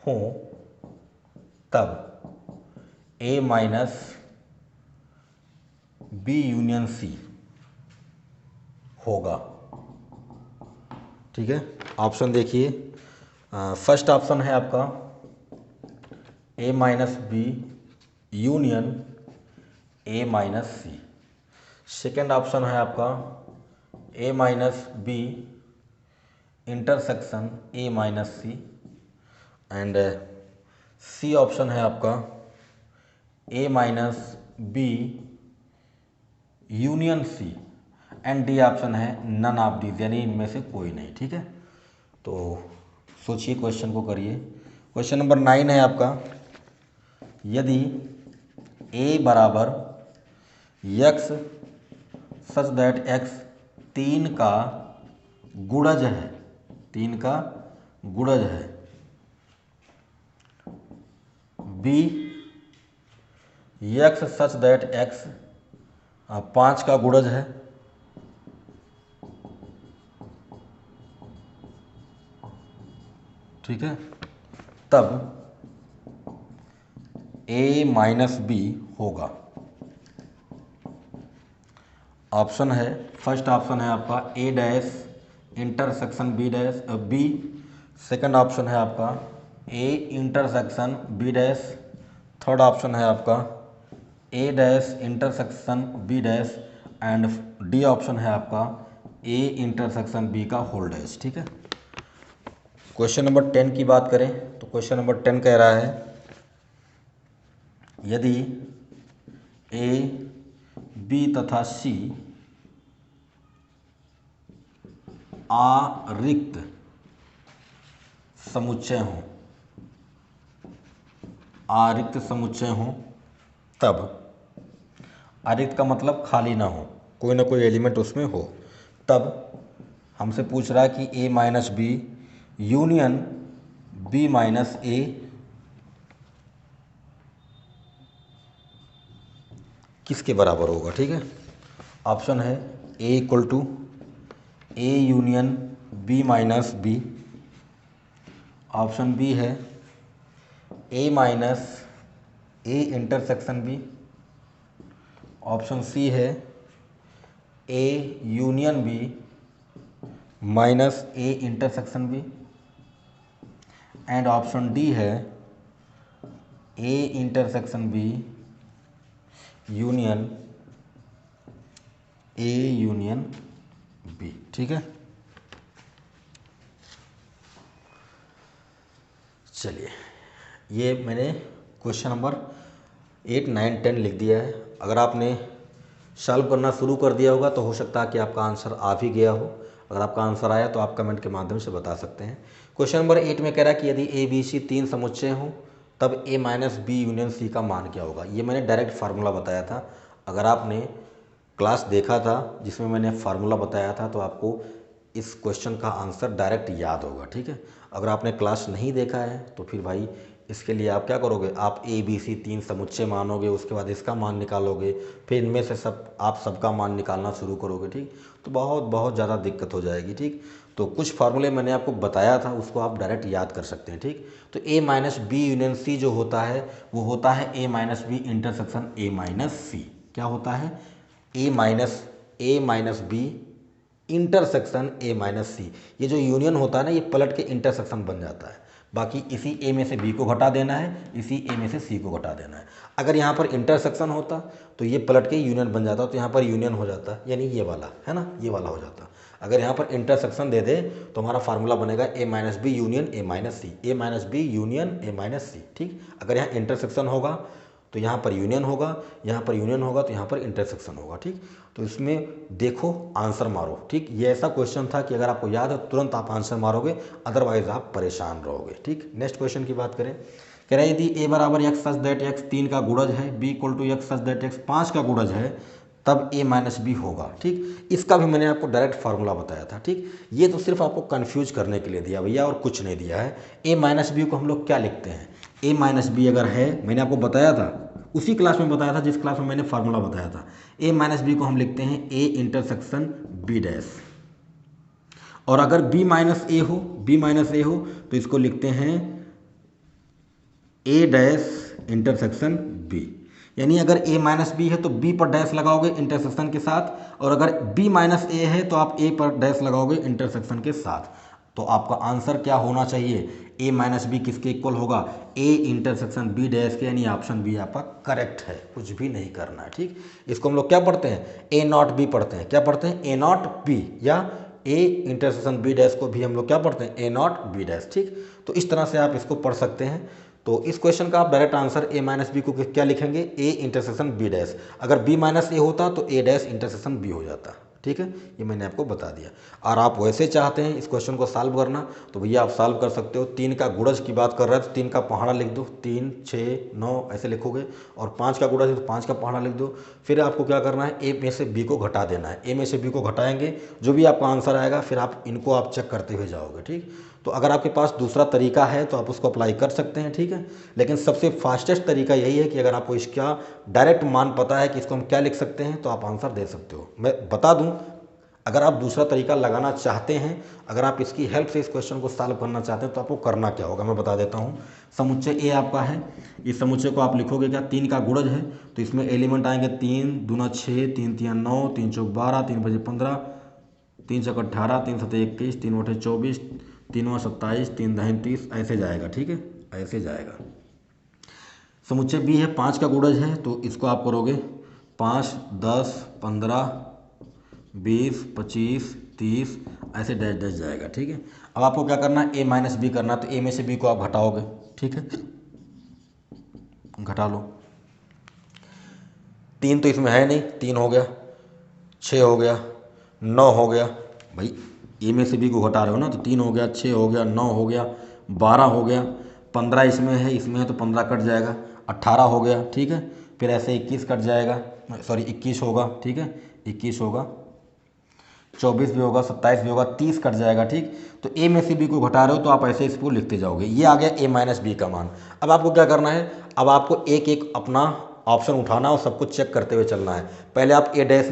हों तब A minus B union C होगा। ठीक है, ऑप्शन देखिए। फर्स्ट ऑप्शन है आपका A minus B union A minus C. Second option है आपका A minus B intersection A minus C. And C option है आपका A minus B union C. And D option है नन ऑफ दीज, यानी इनमें से कोई नहीं। ठीक है, तो सोचिए, क्वेश्चन को करिए। क्वेश्चन नंबर 9 है आपका, यदि ए बराबर यक्स सच दैट एक्स 3 का गुणज है, 3 का गुणज है, B x such that x 5 का गुणज है, ठीक है, तब ए माइनस बी होगा। ऑप्शन है, फर्स्ट ऑप्शन है आपका A dash intersection B dash B. Second option है आपका A intersection B dash. Third option है आपका A dash intersection B dash. And D option है आपका ए इंटरसेक्शन बी का होल डैश। ठीक है, क्वेश्चन नंबर 10 की बात करें तो क्वेश्चन नंबर 10 कह रहा है, यदि ए, बी तथा सी आरिक्त समुच्चय हों, आरिक्त समुच्चय हों, तब आरिक्त का मतलब खाली ना हो, कोई ना कोई एलिमेंट उसमें हो, तब हमसे पूछ रहा है कि A minus B union B minus A किसके बराबर होगा। ठीक है, ऑप्शन है A equal to A union B minus B. Option B है A minus A intersection B. Option C है A union B minus A intersection B. And option D है A intersection B union A union B. ठीक है, चलिए ये मैंने question number 8, 9, 10 लिख दिया है। अगर आपने सॉल्व करना शुरू कर दिया होगा तो हो सकता है कि आपका आंसर आ भी गया हो। अगर आपका आंसर आया तो आप कमेंट के माध्यम से बता सकते हैं। क्वेश्चन नंबर 8 में कह रहा है कि यदि ए बी सी 3 समुच्चय हों तब ए माइनस बी यूनियन सी का मान क्या होगा। ये मैंने डायरेक्ट फार्मूला बताया था। अगर आपने क्लास देखा था जिसमें मैंने फार्मूला बताया था तो आपको इस क्वेश्चन का आंसर डायरेक्ट याद होगा। ठीक है, अगर आपने क्लास नहीं देखा है तो फिर भाई इसके लिए आप क्या करोगे, आप ए बी सी 3 समुच्चय मानोगे, उसके बाद इसका मान निकालोगे, फिर इनमें से आप सबका मान निकालना शुरू करोगे। ठीक, तो बहुत ज़्यादा दिक्कत हो जाएगी। ठीक, तो कुछ फार्मूले मैंने आपको बताया था, उसको आप डायरेक्ट याद कर सकते हैं। ठीक, तो A minus B union C जो होता है वो होता है A minus B intersection A minus C. क्या होता है? A minus B intersection A minus C. ये जो यूनियन होता है ना, ये पलट के इंटरसेक्शन बन जाता है। बाकी इसी ए में से बी को घटा देना है, इसी ए में से सी को घटा देना है। अगर यहाँ पर इंटरसेक्शन होता तो ये पलट के यूनियन बन जाता, तो यहाँ पर यूनियन हो जाता, यानी ये वाला है ना, ये वाला हो जाता। अगर यहाँ पर इंटरसेक्शन दे दे तो हमारा फार्मूला बनेगा A minus B union A minus C, A minus B union A minus C. ठीक, अगर यहाँ इंटरसेक्शन होगा तो यहाँ पर यूनियन होगा, यहाँ पर यूनियन होगा तो यहाँ पर इंटरसेक्शन होगा। ठीक, तो इसमें देखो आंसर मारो। ठीक, ये ऐसा क्वेश्चन था कि अगर आपको याद है तुरंत आप आंसर मारोगे, अदरवाइज आप परेशान रहोगे। ठीक, नेक्स्ट क्वेश्चन की बात करें। कह रहा है यदि ए बराबर एक्स सच दैट एक्स 3 का गुणज है, B equal to X such that x 5 का गुणज है, तब ए माइनस बी होगा। ठीक, इसका भी मैंने आपको डायरेक्ट फार्मूला बताया था। ठीक, ये तो सिर्फ आपको कंफ्यूज करने के लिए दिया भैया, और कुछ नहीं दिया है। ए माइनस बी को हम लोग क्या लिखते हैं? ए माइनस बी अगर है, मैंने आपको बताया था, उसी क्लास में बताया था जिस क्लास में मैंने फार्मूला बताया था। ए माइनस बी को हम लिखते हैं ए इंटरसेक्शन बी डैश, और अगर बी माइनस ए हो तो इसको लिखते हैं ए डैश इंटरसेक्शन बी। यानी अगर ए माइनस बी है तो बी पर डैश लगाओगे इंटरसेक्शन के साथ, और अगर बी माइनस ए है तो आप ए पर डैश लगाओगे इंटरसेक्शन के साथ। तो आपका आंसर क्या होना चाहिए? ए माइनस बी किसके इक्वल होगा? ए इंटरसेक्शन बी डैश के, यानी ऑप्शन बी आपका करेक्ट है, कुछ भी नहीं करना है। ठीक, इसको हम लोग क्या पढ़ते हैं? ए नॉट बी पढ़ते हैं। क्या पढ़ते हैं? ए नॉट बी, या ए इंटरसेक्शन बी डैश को भी हम लोग क्या पढ़ते हैं? ए नॉट बी डैश। ठीक, तो इस तरह से आप इसको पढ़ सकते हैं। तो इस क्वेश्चन का आप direct answer A minus B को क्या लिखेंगे? A intersection B dash. अगर बी माइनस ए होता तो ए डैश इंटरसेक्शन बी हो जाता। ठीक है, ये मैंने आपको बता दिया। और आप वैसे चाहते हैं इस क्वेश्चन को सॉल्व करना तो भैया आप सॉल्व कर सकते हो। 3 का गुणज की बात कर रहे हैं तो 3 का पहाड़ा लिख दो, 3 6 9 ऐसे लिखोगे, और 5 का गुणज है तो 5 का पहाड़ा लिख दो। फिर आपको क्या करना है? ए में से बी को घटा देना है। ए में से बी को घटाएंगे, जो भी आपका आंसर आएगा फिर आप इनको आप चेक करते हुए जाओगे। ठीक, तो अगर आपके पास दूसरा तरीका है तो आप उसको अप्लाई कर सकते हैं। ठीक है, लेकिन सबसे फास्टेस्ट तरीका यही है कि अगर आपको इसका डायरेक्ट मान पता है कि इसको हम क्या लिख सकते हैं तो आप आंसर दे सकते हो। मैं बता दूं, अगर आप दूसरा तरीका लगाना चाहते हैं, अगर आप इसकी हेल्प से इस क्वेश्चन को सॉल्व करना चाहते हैं तो आपको करना क्या होगा मैं बता देता हूँ। समुच्चय ए आपका है, इस समुच्चय को आप लिखोगे क्या? 3 का गुणज है तो इसमें एलिमेंट आएंगे 3 दूना 6, 3 तिया 9, 3 चौक 12, 3 बजे 15, 3 चौक 18, 3 सत्ते 21, 3 बटे 24, 3 27, 3 दहन 30, ऐसे जाएगा। ठीक है, ऐसे जाएगा। समुच्चय बी है, 5 का गुणज है तो इसको आप करोगे 5 10 15 20 25 30, ऐसे डैश डैश जाएगा। ठीक है, अब आपको क्या करना है? ए माइनस बी करना, तो ए में से बी को आप घटाओगे। ठीक है, घटा लो। 3 तो इसमें है नहीं, 3 हो गया, 6 हो गया, 9 हो गया। भाई ए में से बी को घटा रहे हो ना, तो 3 हो गया, 6 हो गया, 9 हो गया, 12 हो गया, 15 इसमें है तो 15 कट जाएगा, 18 हो गया। ठीक है, फिर ऐसे 21 कट जाएगा, सॉरी 21 होगा। ठीक है, 21 होगा, 24 भी होगा, 27 भी होगा, 30 कट जाएगा। ठीक, तो ए में से बी को घटा रहे हो तो आप ऐसे इसको लिखते जाओगे। ये आ गया ए माइनस बी का मान। अब आपको क्या करना है? अब आपको एक एक अपना ऑप्शन उठाना और सब कुछ चेक करते हुए चलना है। पहले आप ए डैश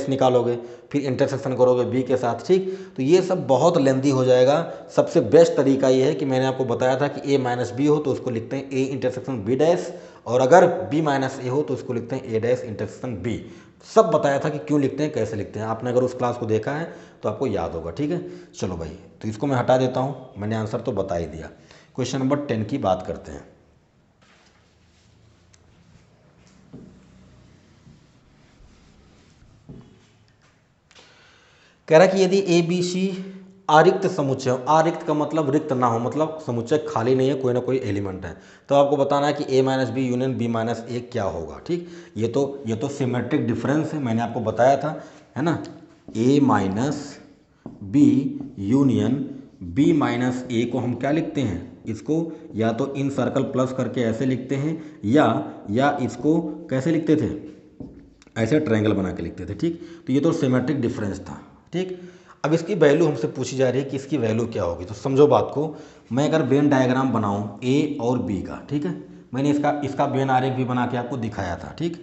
निकालोगे, फिर इंटरसेक्शन करोगे बी के साथ। ठीक, तो ये सब बहुत लेंदी हो जाएगा। सबसे बेस्ट तरीका ये है कि मैंने आपको बताया था कि ए माइनस बी हो तो उसको लिखते हैं ए इंटरसेक्शन बी डैश, और अगर बी माइनस ए हो तो उसको लिखते हैं ए डैश इंटरसेक्शन बी। सब बताया था कि क्यों लिखते हैं, कैसे लिखते हैं। आपने अगर उस क्लास को देखा है तो आपको याद होगा। ठीक है, चलो भाई, तो इसको मैं हटा देता हूँ, मैंने आंसर तो बता ही दिया। क्वेश्चन नंबर 10 की बात करते हैं। कह रहा है कि यदि ए बी सी आरिक्त समुच्चय हो, आरिक्त का मतलब रिक्त ना हो, मतलब समुच्चय खाली नहीं है, कोई ना कोई एलिमेंट है, तो आपको बताना है कि A minus B union B minus A क्या होगा। ठीक, ये तो सिमेट्रिक डिफरेंस है, मैंने आपको बताया था, है ना। A minus B union B minus A को हम क्या लिखते हैं? इसको या तो इन सर्कल प्लस करके ऐसे लिखते हैं, या इसको कैसे लिखते थे? ऐसे ट्रायंगल बना के लिखते थे। ठीक, तो ये तो सिमेट्रिक डिफरेंस था। ठीक, अब इसकी वैल्यू हमसे पूछी जा रही है कि इसकी वैल्यू क्या होगी। तो समझो बात को, मैं अगर वेन डायग्राम बनाऊं ए और बी का, ठीक है, मैंने इसका वेन आरेख भी बना के आपको दिखाया था। ठीक,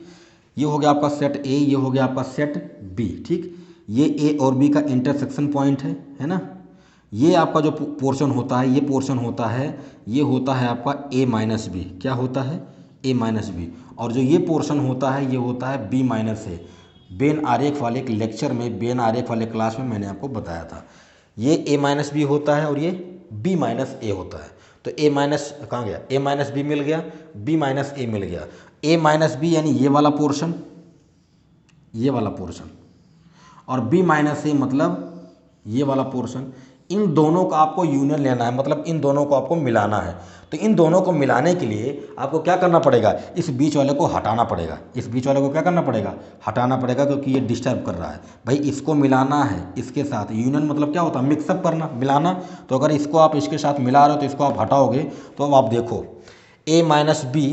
ये हो गया आपका सेट ए, ये हो गया आपका सेट बी। ठीक, ये ए और बी का इंटरसेक्शन पॉइंट है ना। ये आपका जो पोर्शन होता है, ये पोर्शन होता है, ये होता है आपका ए माइनस बी। क्या होता है? A minus B. और जो ये पोर्शन होता है ये होता है बी माइनस ए। बेन आरेख वाले लेक्चर में, बेन आरेख वाले क्लास में मैंने आपको बताया था, ये ए माइनस बी होता है और ये बी माइनस ए होता है। तो ए माइनस कहाँ गया? ए माइनस बी मिल गया, बी माइनस ए मिल गया। ए माइनस बी यानी ये वाला पोर्शन, ये वाला पोर्शन, और बी माइनस ए मतलब ये वाला पोर्शन। इन दोनों का आपको यूनियन लेना है, मतलब इन दोनों को आपको मिलाना है। तो इन दोनों को मिलाने के लिए आपको क्या करना पड़ेगा? इस बीच वाले को हटाना पड़ेगा। इस बीच वाले को क्या करना पड़ेगा? हटाना पड़ेगा, क्योंकि ये डिस्टर्ब कर रहा है। भाई इसको मिलाना है इसके साथ। यूनियन मतलब क्या होता है? मिक्सअप करना, मिलाना। तो अगर इसको आप इसके साथ मिला रहे हो तो इसको आप हटाओगे, तो अब आप देखो ए माइनस बी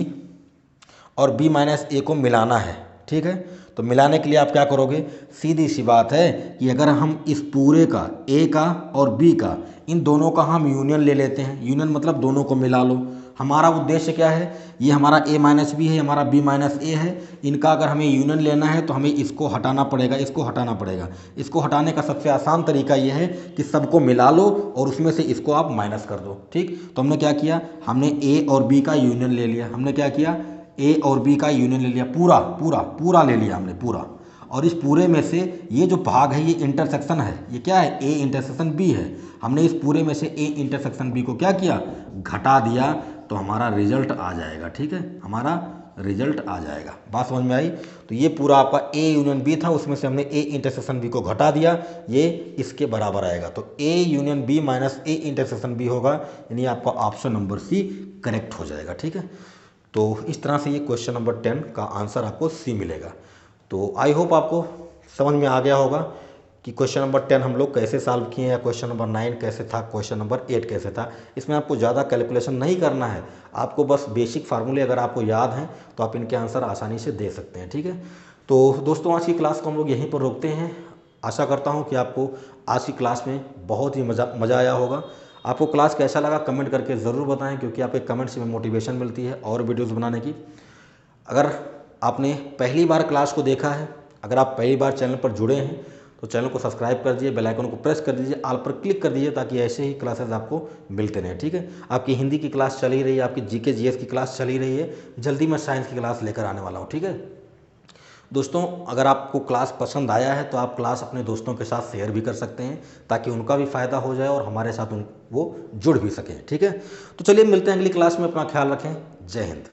और बी माइनस ए को मिलाना है, ठीक है। तो मिलाने के लिए आप क्या करोगे? सीधी सी बात है कि अगर हम इस पूरे का, ए का और बी का, इन दोनों का हम यूनियन ले लेते हैं। यूनियन मतलब दोनों को मिला लो। हमारा उद्देश्य क्या है? ये हमारा ए माइनस बी है, हमारा बी माइनस ए है। इनका अगर हमें यूनियन लेना है तो हमें इसको हटाना पड़ेगा, इसको हटाना पड़ेगा। इसको हटाने का सबसे आसान तरीका ये है कि सबको मिला लो और उसमें से इसको आप माइनस कर दो, ठीक। तो हमने क्या किया? हमने ए और बी का यूनियन ले लिया। हमने क्या किया? ए और बी का यूनियन ले लिया, पूरा पूरा पूरा ले लिया हमने, पूरा। और इस पूरे में से ये जो भाग है ये इंटरसेक्शन है। ये क्या है? ए इंटरसेक्शन बी है। हमने इस पूरे में से ए इंटरसेक्शन बी को क्या किया? घटा दिया। तो हमारा रिजल्ट आ जाएगा, ठीक है, हमारा रिजल्ट आ जाएगा। बात समझ में आई? तो ये पूरा आपका ए यूनियन बी था, उसमें से हमने ए इंटरसेक्शन बी को घटा दिया, ये इसके बराबर आएगा। तो A union B minus A intersection B होगा, यानी आपका ऑप्शन नंबर सी करेक्ट हो जाएगा, ठीक है। तो इस तरह से ये क्वेश्चन नंबर 10 का आंसर आपको सी मिलेगा। तो आई होप आपको समझ में आ गया होगा कि क्वेश्चन नंबर 10 हम लोग कैसे सॉल्व किए, या क्वेश्चन नंबर 9 कैसे था, क्वेश्चन नंबर 8 कैसे था। इसमें आपको ज़्यादा कैलकुलेशन नहीं करना है, आपको बस बेसिक फार्मूले अगर आपको याद हैं तो आप इनके आंसर आसानी से दे सकते हैं, ठीक है। तो दोस्तों आज की क्लास को हम लोग यहीं पर रोकते हैं। आशा करता हूँ कि आपको आज की क्लास में बहुत ही मज़ा आया होगा। आपको क्लास कैसा लगा कमेंट करके ज़रूर बताएं, क्योंकि आपके कमेंट से हमें मोटिवेशन मिलती है और वीडियोस बनाने की। अगर आपने पहली बार क्लास को देखा है, अगर आप पहली बार चैनल पर जुड़े हैं तो चैनल को सब्सक्राइब कर दीजिए, बेल आइकन को प्रेस कर दीजिए, ऑल पर क्लिक कर दीजिए, ताकि ऐसे ही क्लासेस आपको मिलते रहें, ठीक है। आपकी हिंदी की क्लास चल ही रही है, आपकी जीके जीएस की क्लास चल ही रही है, जल्दी मैं साइंस की क्लास लेकर आने वाला हूँ, ठीक है। दोस्तों अगर आपको क्लास पसंद आया है तो आप क्लास अपने दोस्तों के साथ शेयर भी कर सकते हैं, ताकि उनका भी फ़ायदा हो जाए और हमारे साथ वो जुड़ भी सकें, ठीक है। तो चलिए मिलते हैं अगली क्लास में, अपना ख्याल रखें। जय हिंद।